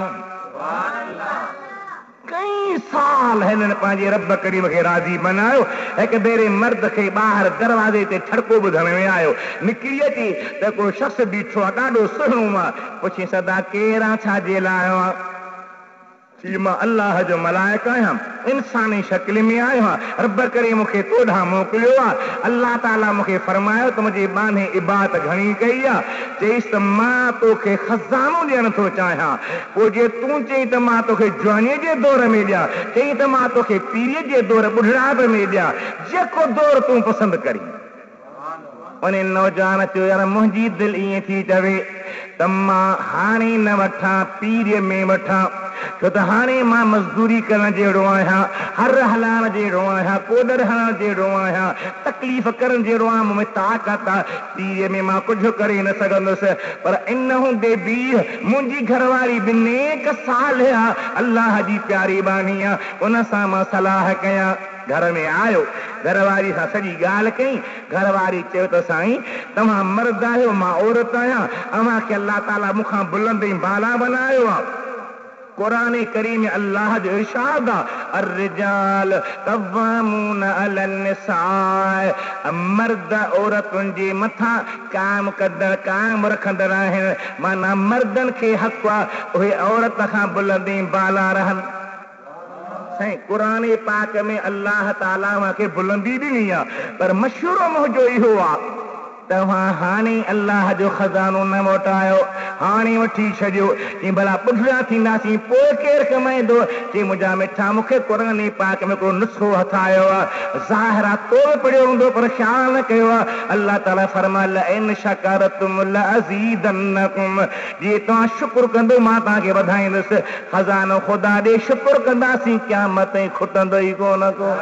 कई साल हिननि पंहिंजे रब करीम खे राज़ी बनायो। हिकु भेरे मर्द खे ॿाहिरि दरवाज़े ते ठड़को ॿुधण में आयो, निकिरी अची त को शख़्स बीठो आहे, ॾाढो सुहिणो आहे। पुछी सदा केरु आहे, छा जे लाइ आयो आहे? चई मां अल्लाह जो मलाइक आहियां, इंसानी शक्ल में आयो आहियां, रब करे मूंखे तोॾां मोकिलियो आहे। अल्लाह ताला मूंखे फरमायो त मुंहिंजे बाने इबादत घणी कई आहे। चईसि त मां तोखे खज़ानो ॾियणु थो चाहियां। पोइ जे तूं चई त मां तोखे जवानीअ जे दौर में ॾियां, चई त मां तोखे पीरीअ जे दौर ॿुढड़ाप में ॾियां, जेको दौर तूं पसंदि करी। उन नौजवान चयो यार मुंहिंजी दिलि ईअं थी चवे त मां हाणे न वठां, पीरीअ में वठां, छो त हाणे मां मज़दूरी करण जहिड़ो आहियां, हर हलाइण जहिड़ो आहियां, कोडर हणण जहिड़ो आहियां, तकलीफ़ करण जहिड़ो आहियां, मूं में ताक़त आहे। पीरीअ में मां कुझु करे न सघंदुसि। पर इन हूंदे बि मुंहिंजी घरवारी बि नेक साल आहे, अल्लाह जी प्यारी बानी आहे, उन सां मां सलाह कयां। घर में आयो, घरवारी सां सॼी ॻाल्हि कई। घरवारी चयो त साईं तव्हां मर्द आहियो, मां औरत आहियां, अव्हांखे अल्लाह ताला मूंखां बुलंद बाला बनायो आहे। कुरान करीम में अल्लाह जो इरशाद आहे, अर्रिजाल क़व्वामून अलन निसा, मर्द औरतुनि जे मथां कायम रखंदड़ आहिनि। माना मर्दनि खे हक़ आहे उहे औरत खां बुलंद बाला रहनि। साईं कुरान पाक में अल्लाह ताला मूंखे बुलंदी ॾिनी आहे, पर मशवरो मुंहिंजो इहो आहे तव्हां हाणे अल्लाह जो खज़ानो न मोटायो, हाणे वठी छॾियो। चई भला ॿुढड़ा थींदासीं पोइ केरु कमाईंदो? चई मुंहिंजा मिठा मूंखे क़ुरान पाक में हिकिड़ो नुस्ख़ो हथायो आहे, ज़ाहिरा तो पढ़ियो हूंदो पर ख़्याल न कयो आहे। अल्लाह ताला फरमायल इन शकरतुम लअज़ीदन्नकुम, जे तव्हां शुक्र कंदो मां तव्हांखे वधाईंदुसि। खज़ानो ख़ुदा ॾे, शुक्र कंदासीं क़यामत ताईं खुटंदो ई कोन को।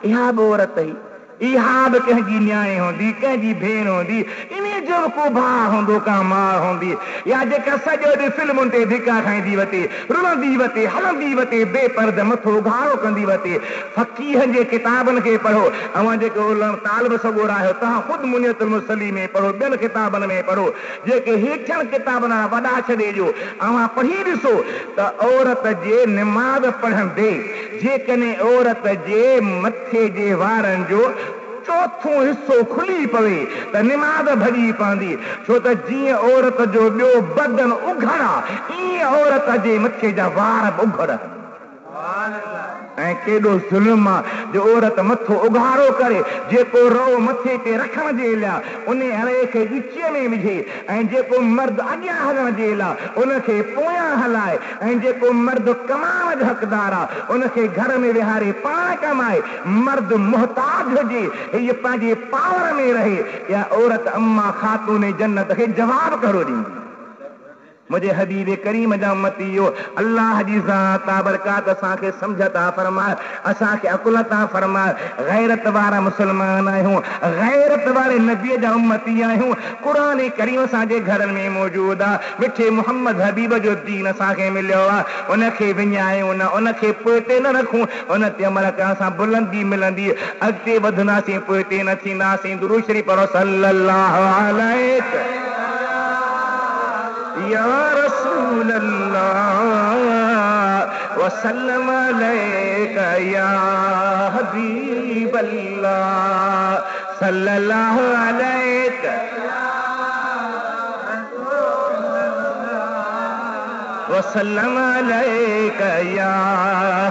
इहा बि औरत ई, इहा बि कंहिंजी न्याणी हूंदी, कंहिंजी भेण हूंदी। इन जीअं जो को भाउ हूंदो का माउ हूंदी या जेका सॼो ॾींहुं फिल्मुनि ते धिका खाईंदी वते रुलंदी वते हलंदी वते बेपर्द मथो उघाड़ो कंदी वते फ़क़ीहनि जे किताबनि खे पढ़ो ऐं जेको तालिब सगोर आहियो तव्हां ख़ुदि मुनियतुल मुसली में पढ़ो ॿियनि किताबनि में पढ़ो जेके हेठियनि किताबनि वॾा छॾे ॾियो अवां पढ़ी ॾिसो त औरत जे निमाज़ पढ़ंदे जेकॾहिं औरत जे मथे जे वारनि जो चौथों हिस्सो खुली पवे त निमाज़ भॼी पवंदी छो त जीअं औरत जो ॿियो बदन उघड़ आहे ईअं औरत जे मथे जा वार बि उघड़ ऐं केॾो ज़ुल्म आहे जो औरत मथो उघाड़ो करे जेको रो मथे ते रखण जे लाइ उन हरे खे ॻिचीअ में विझे ऐं जेको मर्द अॻियां हलण जे लाइ उनखे पोयां हलाए ऐं जेको मर्द कमाइण जो हक़दार आहे उनखे घर में विहारे पाण कमाए मर्द मुहताज हुजे हीअ पंहिंजे पावर में रहे या औरत अम्मा ख़ातून जन्नत खे जवाब करो ॾींदी मुझे हबीब करीम जा उम्मतियो अल्लाह जी ज़ात बरकात असांखे समझता फरमाए असांखे अकुल ता फरमाए गैरत वारा मुसलमान आहियूं गैरत वारे नबी जा उम्मती आहियूं कुरान करीम असांजे घरनि में मौजूद आहे मिठे मोहम्मद हबीब जो दीन असांखे मिलियो आहे उनखे विञायूं न उनखे पोइते न रखूं उन ते अमल करण सां बुलंदी मिलंदी अॻिते वधंदासीं पोइते न थींदासीं दुरूद शरीफ़ पढ़ो सल्लल्लाहु अलैहि या रसूल अल्लाह वसल्लम अलैका या हबीब अल्लाह सल्लल्लाहु अलैका वसल्लम अलैका या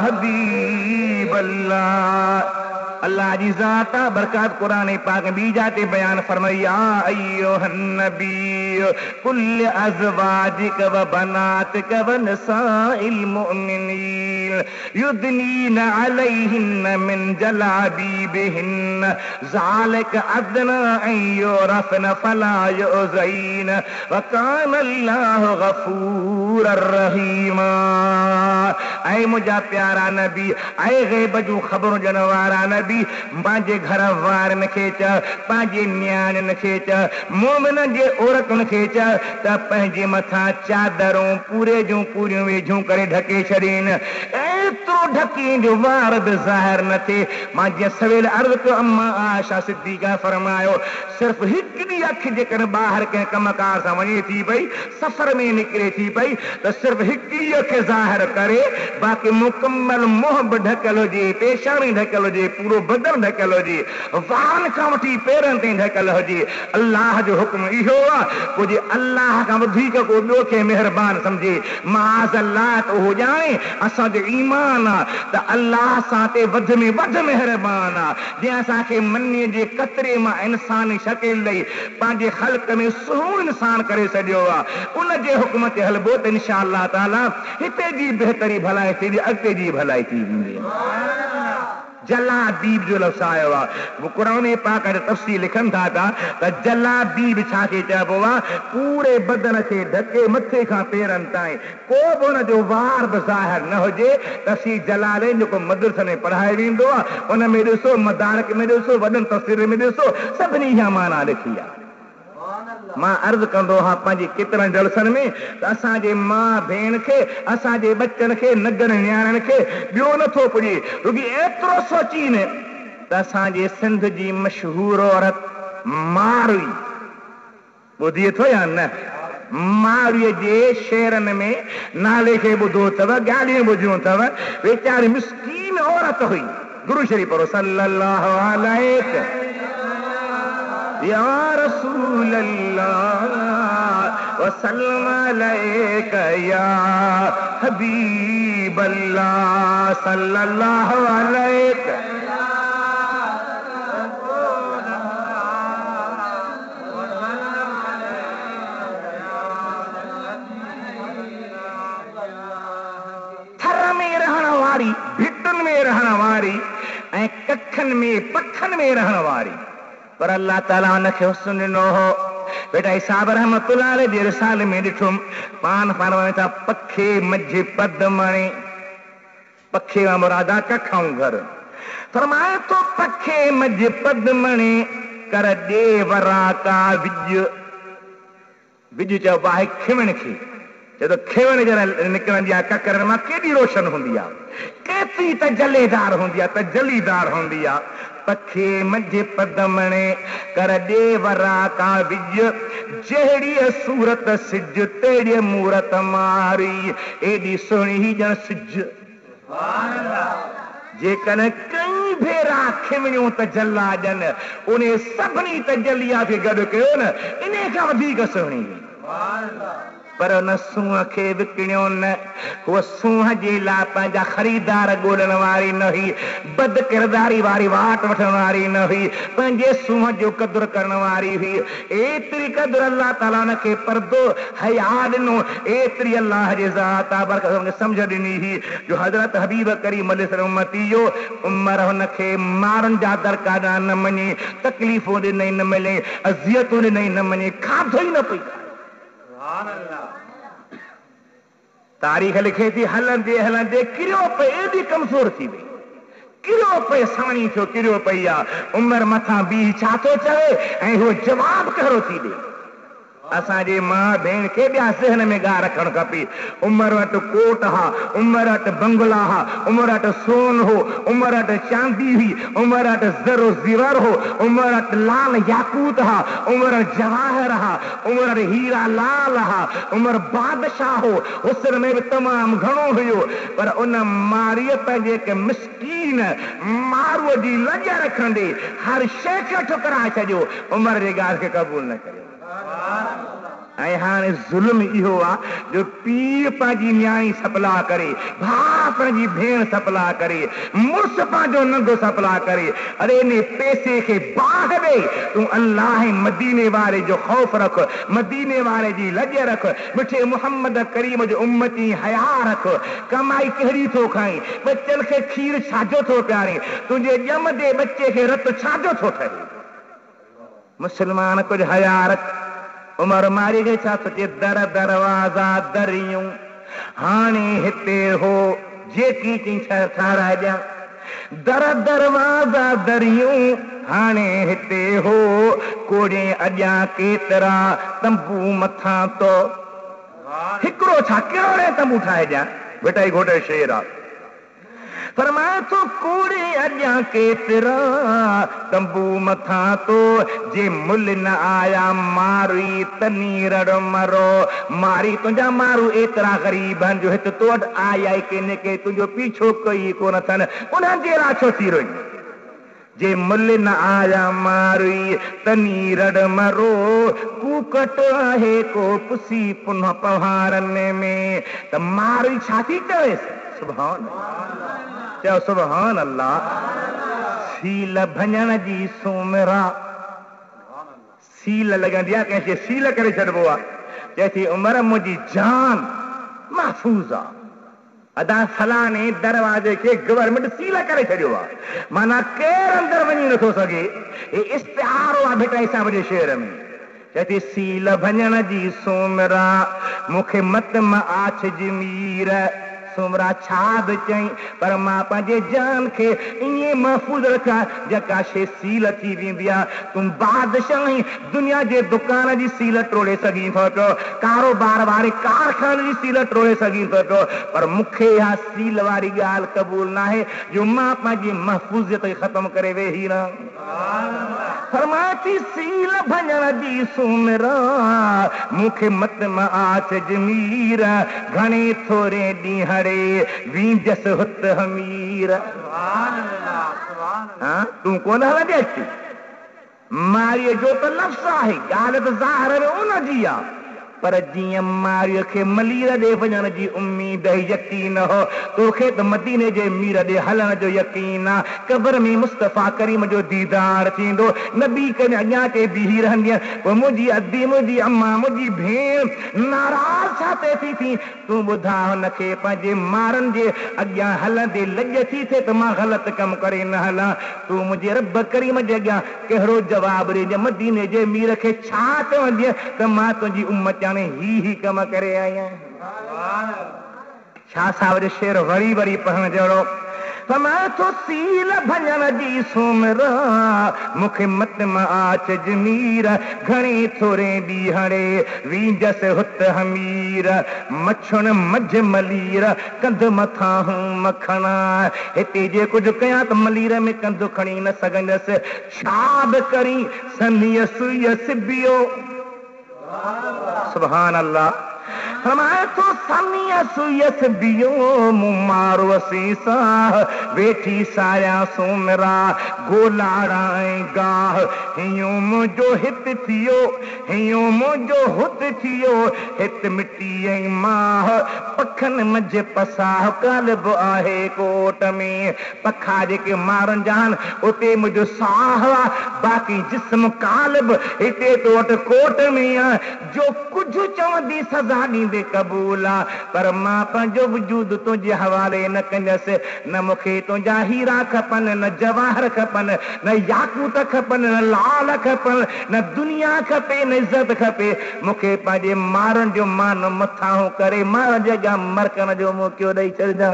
हबीब अल्लाह अल्लाह जी ज़ात बरकत कुरान पाक बी जाते बयान फरमाया अय्युहन नबी कुल अज़वाजिक व बनातिक व निसाइल मुमिनीन युदनीन अलैहिन मिन जलाबीबिहिन ज़ालिक अदना अन युरफन फला युज़ैन व कान अल्लाहु गफूरर रहीमा ऐ मुझा प्यारा नबी ऐ गैब जूं ख़बरूं ॾियण वारा नबी पंहिंजे घर वारनि खे चओ पंहिंजे न्याणियुनि खे चओ मोमिननि जे औरतुनि खे चओ त पंहिंजे मथां चादरूं पूरे जूं पूरियूं वेझूं करे ढके छॾीनि एतिरो ढकी जो वार बि ज़ाहिर न थिए मां जीअं सवेल अर्ज़ कयो अम्मा आयशा सिद्दीक़ा फरमायो सिर्फ़ हिकिड़ी अखि जेकॾहिं ॿाहिरि कंहिं कमकार सां वञे थी पई सफ़र में निकिरे थी पई त सिर्फ़ हिकिड़ी अखि ज़ाहिर करे बाक़ी मुकम्मल मुंहुं बि ढकियल हुजे पेशानी ढकियल हुजे पूरो बदन ढकियल हुजे वारनि खां वठी पेरनि ताईं ढकियल हुजे अल्लाह जो हुक्म इहो आहे पोइ जे अल्लाह खां वधीक को ॿियो खे महिरबानी सम्झे माज़ अल्लाह त उहो ॼाणे असांजो ईमान आहे त अल्लाह सां ते वध में वधि महिरबानी आहे जंहिं असांखे मनीअ जे कतरे मां इंसानी शकिल ॾेई पंहिंजे ख़ल्क़ में सुहिणो इंसान करे छॾियो आहे उन जे हुक्म ते हलबो त इंशा अल्लाह ताला हिते जी बहितरी भलाई थींदी अॻिते जी भलाई थी वेंदी जलाबीब जो लफ़्ज़ आयो आहे क़ुरान पाक में तफ़सील लिखनि था त जलाबीब छाखे चइबो आहे पूरे बदन खे ढके मथे खां पेरनि ताईं को बि हुन जो वार बि ज़ाहिर न हुजे तफ़सील जलालैन जेको मदरसे में पढ़ायो वेंदो आहे उन में ॾिसो मदारिक में ॾिसो वॾनि तफ़सीर में ॾिसो सभिनी जा माना लिखी आहे मां अर्ज़ कंदो हा पंहिंजे केतिरनि जलसनि में त असांजे माउ भेण खे असांजे बचनि खे नगनि न्याणियुनि खे ॿियो नथो पुॼे रुॻी एतिरो सोचीनि त असांजे सिंध जी मशहूर औरत मारवी ॿुधी अथव या न मारवीअ जे शेरनि में नाले खे ॿुधो अथव ॻाल्हियूं ॿुधियूं अथव वीचारी मिस्कीन औरत हुई दुरूद शरीफ़ पढ़ो सल्लल्लाहु अलैहि या रसूल अल्लाह वसल्लम अलैका या हबीब अल्लाह सल्लल्लाहु अलैका थर में रहण वारी भिटुनि में रहण वारी ऐं कखनि में पखनि में रहण वारी पर अल्लाह ताला उनखे हुस्न ॾिनो हो बेटा हिसाब रहमतुल्लाह अलैह जे रिसाले में ॾिठुमि पान फरमाए था पखे मझ पद मणे पखे का मुरादा कख ऐं घर फरमाए तो पखे मझ पद मणे कर दे वरा का विज चइबो आहे खिवण खे जॾहिं खिवण जॾहिं निकिरंदी आहे ककर मां केॾी रोशन हूंदी आहे, केतिरी त जलेदार हूंदी आहे, त जलीदार हूंदी आहे। पखे मंझे पदमणे कर दे वरा का विज जहिड़ी सूरत सिज तेड़ी मूरत मारी एॾी सुहिणी ॼण सिज। जेकॾहिं कई भेरा खिमणियूं त जला ॼनि उन सभिनी त जलिया खे गॾु कयो न, इन खां वधीक सुहिणी। पर उन सूंहं खे विकिणियो न, उहा सूंहं जे लाइ पंहिंजा ख़रीदार ॻोल्हण वारी न हुई, बद किरदारी वारी वाट वठण वारी न हुई, पंहिंजे सूंहं जो क़दुरु करण वारी हुई। एतिरी क़दुरु अलाह ताला हुन खे परदो हया ॾिनो, एतिरी अलाह जे ज़ात बरकत सम्झ ॾिनी हुई जो हज़रत हबीब करीम उम्मती जो उमर हुनखे माण्हुनि जा दरकारा न मञे, तकलीफ़ूं ॾिनई न मिले, अज़ियतूं ॾिनई न मञे, खाधो ई न पई। तारीख़ लिखे थी हलंदे हलंदे किरियो पे, एॾी कमज़ोर थी वई, किरियो पे, साणी थियो किरियो पई आहे। उमर मथां बीह छा थो चवे ऐं उहो जवाब कहिड़ो थी ॾे। असांजे माउ भेण खे ॿिया ज़हन में ॻाल्हि रखणु खपे। उमर वटि कोट हा, उमर वटि बंगला हा, उमर वटि सोन हो, उमर वटि चांदी हुई, उमर वटि ज़रो ज़ीवर हो, उमर वटि लाल याकूत हा, उमर वटि जवाहर हा, उमर वटि हीरा लाल हा, उमर बादशाह हो, हुस्न में बि तमामु घणो हुयो। पर उन मारीअ पंहिंजे हिकु मिसकीन मारूअ जी लॼ रखंदे हर शइ खे ठुकराए छॾियो, उमर जे ॻाल्हि खे क़बूल न कयो। ऐं हाणे ज़ुल्म इहो आहे जो पीउ पंहिंजी न्याणी सपला करे, भाउ पंहिंजी भेण सपला करे, मुड़ुस पंहिंजो नंढो सपला करे, अरे इन पैसे खे बाहि ॾे, तूं अल्लाह मदीने वारे जो ख़ौफ़ रख, मदीने वारे जी लॼ रख, मिठे मुहम्मद करीम जो उम्मती हया रख। कमाई कहिड़ी थो खाई, बच्चनि खे खीर छाजो थो पियारे, तुंहिंजे ॼमंदे बच्चे खे रत छाजो थो ठहे। मुस्लमान कुझु हया रख। उमर मारी खे छा थो चए, दर दरवाज़ा दरियूं हाणे हिते हो जेकी चई ठाराए ॾियां, दर दरवाज़ा दरियूं हाणे हिते हो कोड़े अॼां केतिरा तंबू मथां तो, हिकिड़ो छा कहिड़े तंबू ठाहे ॾियां, बेटा ई घोटे शेर आहे। फरमाए थो कोड़े अॼां केतिरा तंबू मथां तो, जे मुल न आया मारी तनी रड़ मरो, मारी तुंहिंजा मारू एतिरा ग़रीब आहिनि जो हिते तो वटि आया ई किन के तुंहिंजो पीछो कई कोन अथनि, उन्हनि जे लाइ छो थी रोई। जे मुल न आया मारी तनी रड़ मरो, कूकट आहे को पुसी पुनः पहाड़नि में, त मारी छा थी चवेसि। सुभान चयो सुभान अल्लाह। सील भञण जी सुमरा, सील लॻंदी आहे कंहिंखे सील करे छॾिबो आहे, चए थी उमर मुंहिंजी जान महफ़ूज़ आहे, अदा फलाणे दरवाजे खे गवर्नमेंट सील करे छॾियो आहे, माना केरु अंदरि वञी नथो सघे। हे इश्तिहारो आहे बेटा हिसाब जे शेर में, चए थी सील भञण जी सुमरा मूंखे मत मां आछ जमीर, सुमरा छा बि चई पर मां पंहिंजे जान खे ईअं महफ़ूज़ रखां जेका शइ सील थी वेंदी आहे। तूं बादशाह दुनिया जे दुकान जी सील टोड़े सघीं थो पियो, कारोबार वारे कारखाने जी सील टोड़े सघीं थो पियो, पर मूंखे इहा सील वारी ॻाल्हि क़बूल न आहे जो मां पंहिंजी महफ़ूज़ियत खे ख़तमु करे वेही रहां। फरमाए थी सील भञण जी सुमरा मूंखे मत मां आछ जमीर, घणे थोरे ॾींहं वींजस हुत हमीर। तूं कोन हलंदे अची, मारीअ जो त लफ़्ज़ आहे, ॻाल्हि त ज़ाहिर में उन जी आहे, पर जीअं मारीअ खे मलीर ॾे वञण जी उम्मीद यकीन हो, तोखे त मदीने जे मीर ॾे हलण जो यकीन आहे, क़ब्र में मुस्तफ़ा करीम जो दीदार थींदो, नबी खे अॻियां ते बीही रहंदी, पोइ मुंहिंजी अदी मुंहिंजी अम्मा मुंहिंजी भेण नाराज़ छा थिए थी, तूं ॿुधा हुनखे पंहिंजे मारनि जे अॻियां हलंदे लॼ थी थिए त मां ग़लति कमु करे न हलां, तूं मुंहिंजे रब करीम जे अॻियां कहिड़ो जवाबु ॾिजां, मदीने जे मीर खे छा चवंदीअ त मां तुंहिंजी उम्मत जाने ही कम करे आई आहियां। छा साहिब शेर वरी वरी पढ़ण जहिड़ो, फरमाए तो सील भञण जी सुमरा मूंखे मत मां आच जमीर घणी थोरे ॾींहणे वींजस हुत हमीर मछुण मझ मलीर कंध मथां हूं मखणा हिते जे कुझु कयां त मलीर में कंधु खणी न सघंदसि छा बि करी सनीअ सुईअ सिबियो सुभान अल्लाह फरमाए तो सनीअ सुईअ सिबियो मूं मारो सीसा वेठी साया सुमरा गोलाड़ा ऐं गाह हियो मुंहिंजो हित थियो हियो मुंहिंजो हुत थियो हित मिटी ऐं माह पखनि मंझि पसाह कालिब आहे कोट में पखा जेके मारनि जा आहिनि उते मुंहिंजो साह आहे बाक़ी जिस्म कालिब हिते तो वटि कोट में आहे जो कुझु चवंदी सज़ा ॾींदे क़बूल आहे पर मां पंहिंजो वजूद तुंहिंजे हवाले न कंदसि न मूंखे तुंहिंजा हीरा खपनि न जवाहर खपनि न याकूत खपनि न लाल खपनि न दुनिया खपे न इज़त खपे मूंखे पंहिंजे मारनि जो मान मथां करे मार जॻह मरकण जो मौक़ो ॾेई छॾिजां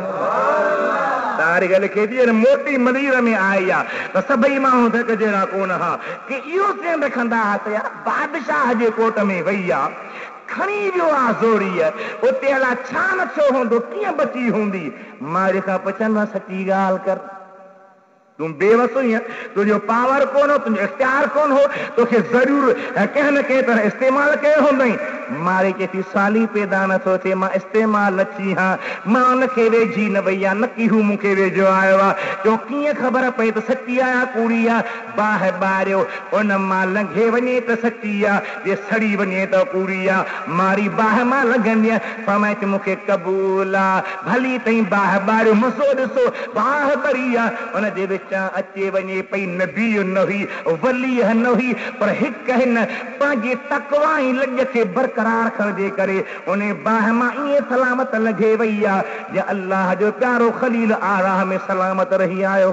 तारी ॻाल्हि खे थी मोटी मलीर में आई आहे त सभई माण्हू धक जहिड़ा कोन हा की इहो ध्यानु रखंदा हुआ त यार बादशाह जे कोट में वई आहे खणी वियो आहे ज़ोरीअ उते अलाए छा न थियो हूंदो कीअं बची हूंदी मां खां पुछंदो सची ॻाल्हि कर तूं बेवस हुई तुंहिंजो पावर कोन हो तुंहिंजो इख्तियार कोन हो तोखे ज़रूर कंहिं न कंहिं तरह इस्तेमालु कयो हूंदई मारे चए थी साली पैदा नथो थिए मां इस्तेमालु न थी हा मां उनखे वेझी न वई आहे न की हू मूंखे वेझो आयो आहे जो कीअं ख़बर पई त सची आहे या कूड़ी आहे बाहि ॿारियो उन मां लंघे वञे त सची आहे जे सड़ी वञे त कूड़ी आहे मारी बाहि मां लंघंदी आहे फरमाए मूंखे क़बूल आहे भली ताईं बाहि ॿारियो मसो ॾिसो बाहि भरी आहे उनजे विचां अचे वञे पई नबी न हुई वली न हुई पर हिकु हिन पंहिंजे तकवा ऐं लॼ खे बरक़रार रखण जे करे उन बाहि मां ईअं सलामत लॻे वई आहे जे अल्लाह जो प्यारो ख़लील आराह में सलामत रही आयो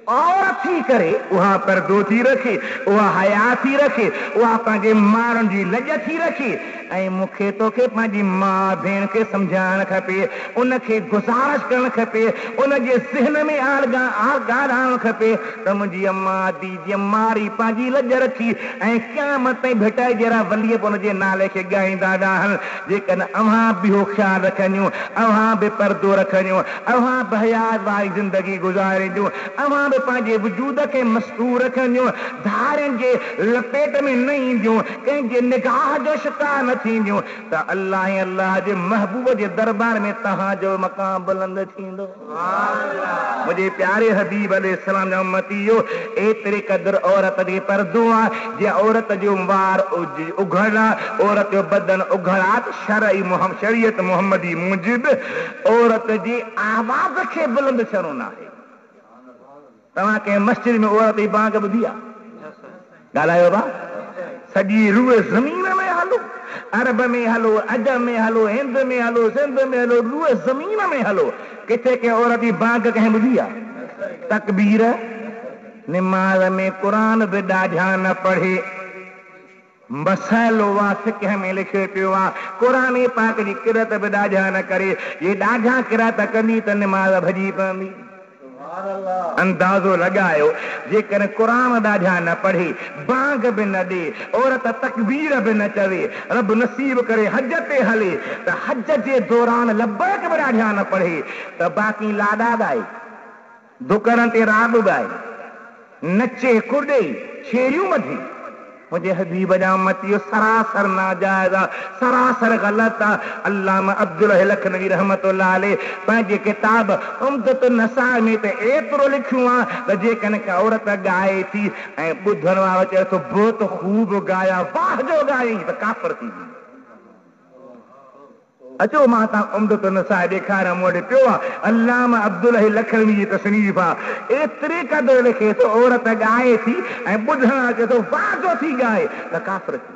औरत थी करे उहा पर्दो थी रखे उहा हया थी रखे उहा पंहिंजे मारनि जी लॼ थी रखे ऐं मूंखे तोखे पंहिंजी माउ भेण खे सम्झाइणु खपे उनखे गुज़ारिश करणु खपे उनजे ज़हन में ॻाल्हाइणु खपे त मुंहिंजी अम्मा दी जीअं मारी पंहिंजी लॼ रखी ऐं क़यामत ताईं भिटाई जहिड़ा वलीअ बि उनजे नाले खे ॻाईंदा आहिनि जेकॾहिं अव्हां बि हो ख़्यालु रखंदियूं अव्हां बि पर्दो रखंदियूं अव्हां बि हयात वारी ज़िंदगी गुज़ारींदियूं अव्हां बि पंहिंजे वजूद खे मस्तूर रखंदियूं धारियुनि जे लपेट में न ईंदियूं कंहिंजे निगाह जो शिकार न थींदियूं त अल्लाह ऐं अल्लाह जे महबूब जे दरबार में तव्हांजो मक़ाम बुलंद थींदो मुंहिंजे प्यारे हबीब अलैहिस्सलाम जा उम्मतीयो एतिरे क़दुरु औरत जे पर्दो आहे जे औरत जो वार उघड़ आहे औरत जो बदन उघड़ आहे शरई शरीयत मुहम्मदी मूजिब औरत जी आवाज़ खे बुलंद छॾणो न आहे तव्हां कंहिं मस्जिद में औरत जी बांग ॿुधी आहे ॻाल्हायो बा सॼी रूह ज़मीन में हलो अरब में हलो अजम में हलो हिंद में हलो सिंध में हलो रूह ज़मीन में हलो किथे के औरत जी बांग कंहिं ॿुधी आहे तकबीर निमाज़ में क़ुरान बि ॾाढा न पढ़े मसइलो आहे फिक़ह में लिखियो पियो आहे क़ुरान पाक जी किरत बि ॾाढा न करे ये ॾाढा किरत कंदी त निमाज़ भॼी पवंदी अंदाज़ो लगायो जेकर कुरान ॾाढा न पढ़े बांग बि न ॾे औरत तकबीर बि न चवे रब नसीब करे हज ते हले त हज जे दौरान लब्बैक बि ॾाढा न पढ़े त बाक़ी लाॾा ॻाए दुकरनि ते राग ॻाए नचे कुॾे छेड़ियूं मथे मुझे हबीब जा उम्मतियो सरासर नाजायज़ सरासर गलत अल्लामा अब्दुल लखनवी रहमतुल्लाह अलैह पंहिंजे किताब उम्दतुन नसा में त एतिरो लिखियो आहे त जेकॾहिं का औरत ॻाए थी ऐं ॿुधण वारो चए थो बहुत खूब गाया वाह जो ॻाई त काफ़िर थी अचो मां तव्हां उम्दतुन नसा ॾेखारियां मूं वटि पियो आहे अल्लामा अब्दुल लखनवी जी तसनीफ़ आहे एतिरे क़दुरु लिखे थो औरत ॻाए थी ऐं ॿुधण अचे थो वाह जो थी ॻाए त काफ़िर थी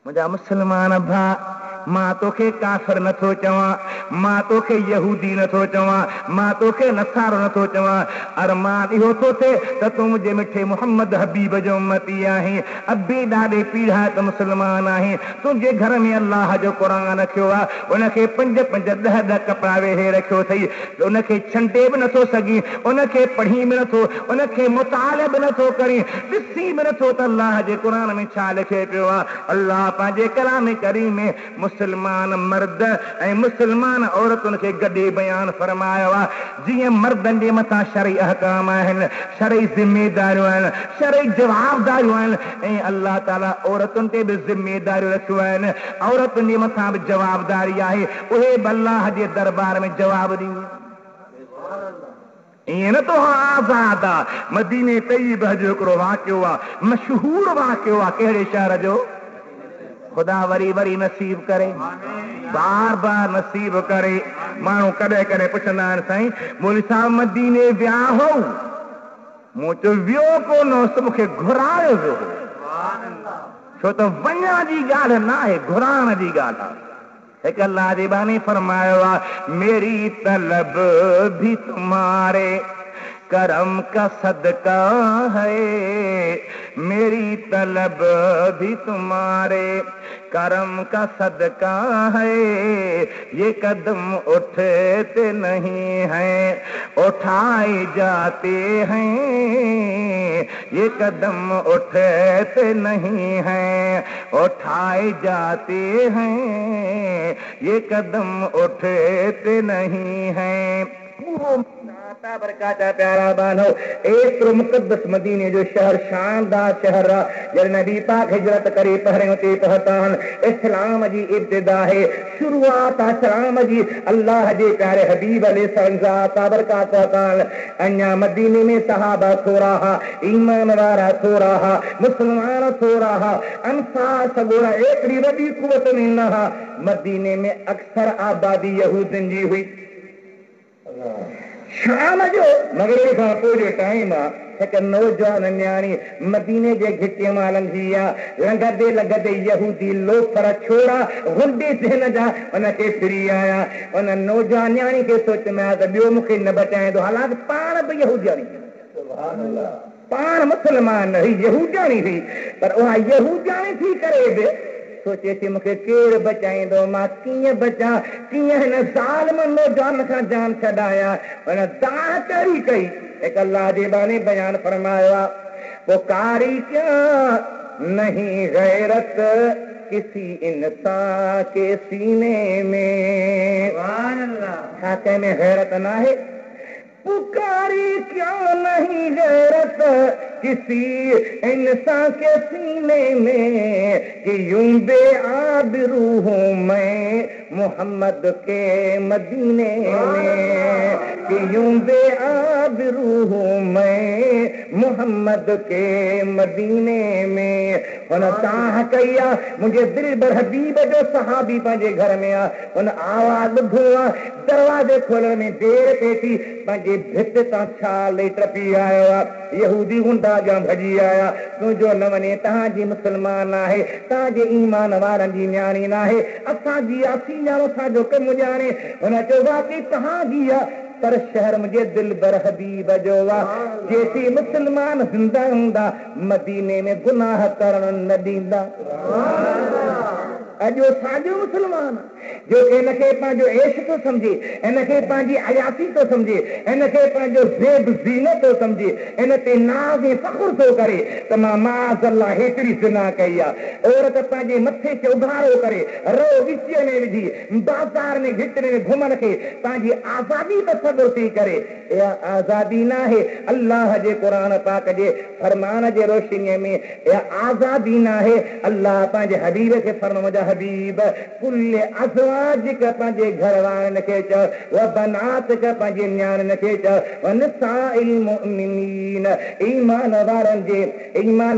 मुंहिंजा मुस्लमान भाउ मां तोखे काफ़िर नथो चवां, मां तोखे यहूदी नथो चवां, मां तोखे नसारो नथो चवां। अरमान इहो थो थिए त तूं मुंहिंजे मिठे मोहम्मद हबीब जो उम्मती आहीं, अबे ॾाॾे पीढ़ा त मुस्लमान आहीं। तुंहिंजे घर में अल्लाह जो क़ुर रखियो आहे, उनखे 5-5 10 कपिड़ा वेहे रखियो अथई, उनखे छंडे बि नथो सघीं, उनखे पढ़ी बि नथो, उनखे मुताले बि नथो करीं, ॾिसी बि नथो त अल्लाह जे क़ुर में छा लिखे पियो आहे। अल्लाह पंहिंजे कलाम करीम में मुस्लमान मर्द ऐं मुस्लमान औरतुनि खे गॾे बयान फरमायो आहे। जीअं मर्दनि जे मथां शरई अहकाम आहिनि, शरई ज़िमेदारियूं आहिनि, शरई जवाबदारियूं आहिनि, ऐं अल्लाह ताला औरतुनि ते बि ज़िमेदारियूं रखियूं आहिनि। औरतुनि जे मथां बि जवाबदारी आहे, उहे बि अल्लाह जे दरबार में जवाब ॾींदियूं। ईअं न तो आज़ाद आहे। मदीने तैयब जो हिकिड़ो वाक़ियो आहे, मशहूर वाक़ियो आहे। कहिड़े शहर जो? ख़ुदा वरी वरी नसीब करे, बार बार नसीब करे। माण्हू कॾहिं कॾहिं पुछंदा आहिनि, साईं मौलवी साहब मदीने विया हो? मूं चयो वियो कोन हुउसि, मूंखे घुरायो वियो। छो त वञण जी ॻाल्हि न आहे, घुराइण जी ॻाल्हि आहे। एक अल्लाह जी बानी फरमायो आहे, मेरी तलब भी तुम्हारे करम का सदका है, मेरी तलब भी तुम्हारे करम का सदका है। ये कदम उठते नहीं हैं, उठाए जाते हैं, ये कदम उठते नहीं हैं, उठाए जाते हैं, ये कदम उठते नहीं हैं। बरकाता प्यारा बानो, एतिरो मुक़द्दस मदीने जो शहर शानदार शहर आहे। जॾहिं नबी पाक हिजरत करे पहिरियों ते पहुता आहिनि, इस्लाम जी इब्तिदा है, शुरूआत आहे इस्लाम जी। अल्लाह जे प्यारे हबीब अलैहिस्सलाम बरकाता कान। अञा मदीने में सहाबा थोरा हा, ईमान वारा थोरा हा, मुस्लमान थोरा हा, अंसार सगोरा एतिरी वॾी कुवत में न हा। मदीने में अक्सर आबादी यहूदियुनि जी हुई। शाम जो मगरिब खां पोइ जो टाइम आहे, हिकु नौजवान न्याणी मदीने जे घिटीअ मां लंघी आहे। लंघंदे लंघंदे यहूदी लोफर छोड़ा गुंडे थियन जा उनखे फिरी आया। उन नौजवान न्याणी खे सोच में आयो त ॿियो मूंखे न बचाईंदो, हालांकि पाण बि यहूदियाणी, पाण मुस्लमान न हुई, यहूदियाणी हुई, पर उहा यहूदियाणी थी करे बि सोचे थी मूंखे केरु बचाईंदो, मां कीअं बचा, कीअं हिन ज़ालिम नौजवान खां जान छॾाया। हुन दाह कड़ी कई। हिकु अल्लाह जे बानी बयान फरमायो आहे, पुकारी क्या नहीं गैरत किसी इंसान के सीने में। छा कंहिंमें गैरत न आहे? पुकारी क्यों नहीं गैरत किसी इंसान के सीने में, कि यूं बेआबरू हूं मैं मोहम्मद के मदीने में, कि यूं बेआबरू हूं मैं मोहम्मद के मदीने में। हुन ताह कई आहे, मुंहिंजे दिल बर हबीब जो सहाबी पंहिंजे घर में आहे। हुन आवाज़ ॿुधो आहे, दरवाज़े खोलण में देर पई थी, पंहिंजे भित तां छाल टपी आयो आहे। यहूदी हुंदा अॻियां भॼी आया, तुंहिंजो न वञे, तव्हांजी मुस्लमान आहे, तव्हांजे ईमान वारनि जी न्याणी न आहे, असांजी आसी ॼाणो, असांजो कमु ॼाणे। हुन चयो वाक़ई तव्हांजी आहे, पर शहर मुंहिंजे दिल बर हबीब जो आहे। जेसी मुस्लमान ज़िंदा हूंदा मदीने में गुनाह करण न ॾींदा। अॼु साॼो मुस्लमान जो हिनखे पंहिंजो ऐश थो सम्झे, हिनखे पंहिंजी अयासी थो सम्झे, हिनखे पंहिंजो ज़ेब ज़ीनत थो सम्झे, हिन ते नाज़ ऐं फ़ख़्रु थो करे त मां माज़अल्लाह हेतिरी ज़िना कई आहे। औरत पंहिंजे मथे खे उघाड़ो करे रो विचीअ में विझी बाज़ार में घिटने में घुमण खे पंहिंजी आज़ादी तसवुर थी करे, इहा आज़ादी न आहे। अल्लाह जे क़ुरान पाक जे फरमान जे रोशनीअ में इहा आज़ादी न आहे। अल्लाह पंहिंजे हबीब खे फरमायो, हबीब कुल अज़वाजिक पंहिंजे घर वारनि खे चओ, व बनातिक पंहिंजे न्याणियुनि खे चओ, व निसाइल मुमिनीन ईमान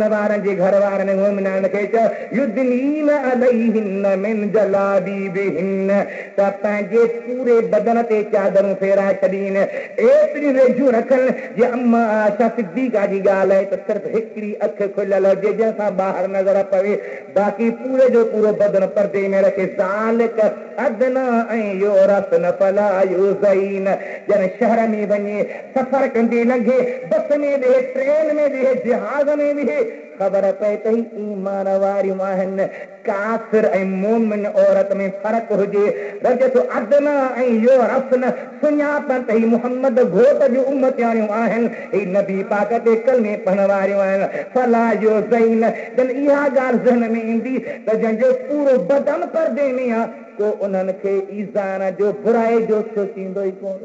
वारनि जे घर वारनि मोमिनान खे चओ, युदनीन अलैहिन मिन जलाबीबिहिन, त पंहिंजे पूरे बदन ते चादरूं फेराए छॾीन। ए एतिरी वेझूं रखनि जे अम्मा आशा सिद्दीक़ा जी ॻाल्हि आहे त सिर्फ़ हिकिड़ी अखि खुलियल हुजे जंहिंसां ॿाहिरि नज़र पवे, बाक़ी पूरे जो पूरो बदन पर्दे में रखे। ज़ालिक अदना ऐं युरफ़्न फला युज़इन, ॼण शहर में वञे, सफ़र कंदे लंघे, बस में विहे, ट्रेन में विहे, जहाज़ में विहे, ख़बर पए त ही ईमान वारियूं आहिनि। काफ़िर ऐं मोमिन औरत में फ़र्क़ु हुजे, रजे थो अदना ऐं युरफ़्न, सुञातनि त ही मुहम्मद घोट जूं उम्मतियाणियूं आहिनि, ही नबी पाक ते कलमे पढ़ण वारियूं आहिनि। फला युज़इन, जन इहा ॻाल्हि ज़हन में ईंदी त जंहिंजो पूरो बदन पर्दे में आहे, को उन्हनि खे ईज़ान जो बुराई जो सोचींदो ई कोन।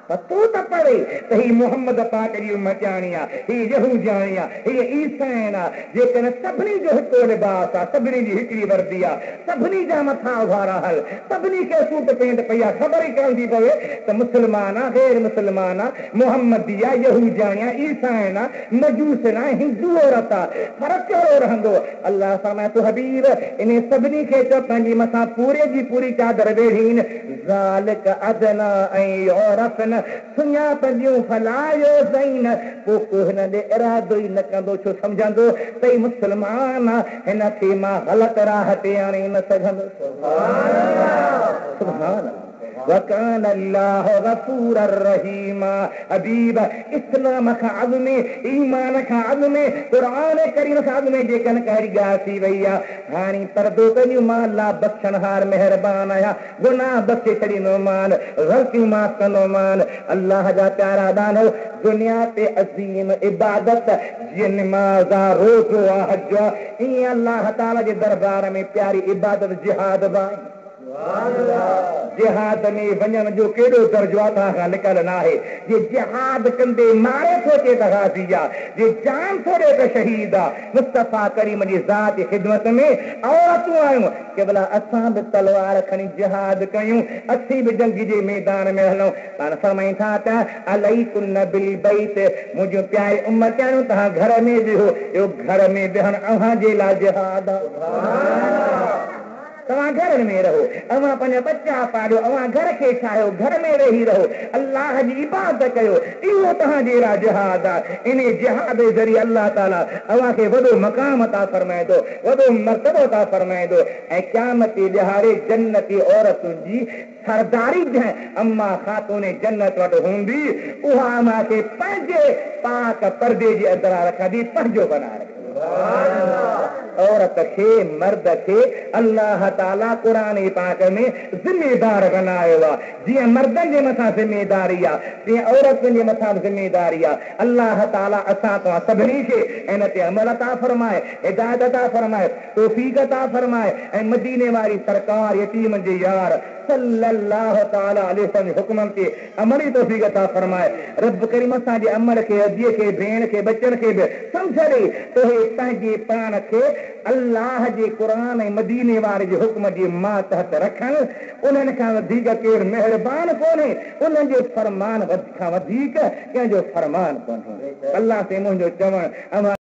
पतो त पड़े त ही मोहम्मद पाक जी उम्मतियाणी आहे, ही यहूदियाणी आहे, ही ईसाइन आहे। जेकॾहिं सभिनी जो हिकिड़ो लिबास आहे, सभिनी जी हिकिड़ी वर्दी आहे, सभिनी जा मथां उभारा हल, सभिनी खे सूट पेंट पई आहे, ख़बर ई कान थी पवे त मुस्लमान आहे, गैर मुस्लमान आहे, मोहम्मदी आहे, यहूदियाणी आहे, ईसाइन आहे, मजूसन आहे, हिंदू औरत आहे, फ़र्क़ु कहिड़ो रहंदो? अल्लाह फरमाए थो हबीब इन सभिनी खे चओ पंहिंजी मथां पूरे जी पूरी चादर वेढ़ीन। ज़ालिक अदना ऐं युरफ़्न, सुञातंदियूं फला युज़इन, पोइ को हिन ॾे इरादो ई न कंदो, छो सम्झंदो त ही मुस्लमान आहे, हिन खे मां ग़लति राह ते आणे न सघंदो। सुभान अल्लाह। वकान अल्लाह गफूरर रहीमा। हबीब इस्लाम खां अॻु में, ईमान खां अॻु में, क़ुरान करीम खां अॻु में जेकॾहिं कहिड़ी ॻाल्हि थी वई आहे, हाणे परदो कयूं, मां अल्लाह बख़्शणहार महिरबान आहियां, गुनाह बख़्शे छॾींदोमान, ग़लतियूं माफ़ कंदोमान। अल्लाह जा प्यारा दानो, दुनिया ते अज़ीम इबादत जीअं निमाज़ आहे, रोज़ो आहे, हज आहे, ईअं अल्लाह ताला जे दरबार में प्यारी इबादत जिहाद बि आहे। जिहाद में वञण जो केॾो दर्जो आहे तव्हां खां लिकल न आहे। जे जिहाद कंदे मारे थो अचे त गाज़ी आहे, जे जान थो ॾे त शहीद आहे। मुस्तफ़ा करीम जी ज़ात जी ख़िदमत में औरतूं आहियूं, कंहिं महिल असां बि तलवार खणी जिहाद कयूं, असीं बि जंग जे मैदान में हलूं। पाण फरमाईं था त अलैकुन बिल बैत, मुंहिंजूं प्यारी उम्मतियाणियूं तव्हां घर में विहो, इहो घर में विहण अव्हां जे लाइ जिहाद आहे। तव्हां घर में रहो, अव्हां पंहिंजा बच्चा पालियो, अव्हां घर खे ठाहियो, घर में रही रहो, अल्लाह जी इबादत कयो, इहो तव्हांजे लाइ जिहाद आहे। इन जिहाद जे ज़रिए अल्लाह ताला अव्हां खे वॾो मक़ाम अता फरमाए थो, वॾो मर्तबो अता फरमाए थो। ऐं क़यामत जे ॾिहाड़े जन्नती औरतुनि जी सरदारी जंहिं अम्मा ख़ातून जन्नत वटि हूंदी, उहा अम्मा खे पंहिंजे पाक पर्दे जे अंदरां रखंदी, पंहिंजो बनाए रखंदी। औरत खे, मर्द खे अल्लाह ताला क़ुरान पाक में ज़िम्मेदार बनायो आहे। जीअं मर्दनि जे मथां ज़िम्मेदारी आहे, तीअं औरतुनि जे मथां ज़िम्मेदारी आहे। अल्लाह ताला असां तव्हां सभिनी खे इन ते अमल अता फरमाए, हिदायत अता फरमाए, तौफ़ीक़ अता फरमाए, ऐं मदीने वारी सरकार यतीम जे यार सल्लल्लाहु ताला अलैहि वसल्लम जे हुक्मनि ते अमली तौफ़ीक़ अता फरमाए। रब करीम असांजे अमल खे, अधीअ खे, भेण खे, बचनि खे बि सम्झ ॾे त हे पंहिंजे पाण खे अल्लाह जे क़ुरान ऐं मदीने वारे जे हुक्म जे मातहत रखनि। उन्हनि खां वधीक केरु महिरबान कोन्हे, उन्हनि जे फरमान खां वधीक कंहिंजो फरमान कोन्हे। अल्लाह से मुंहिंजो चवणु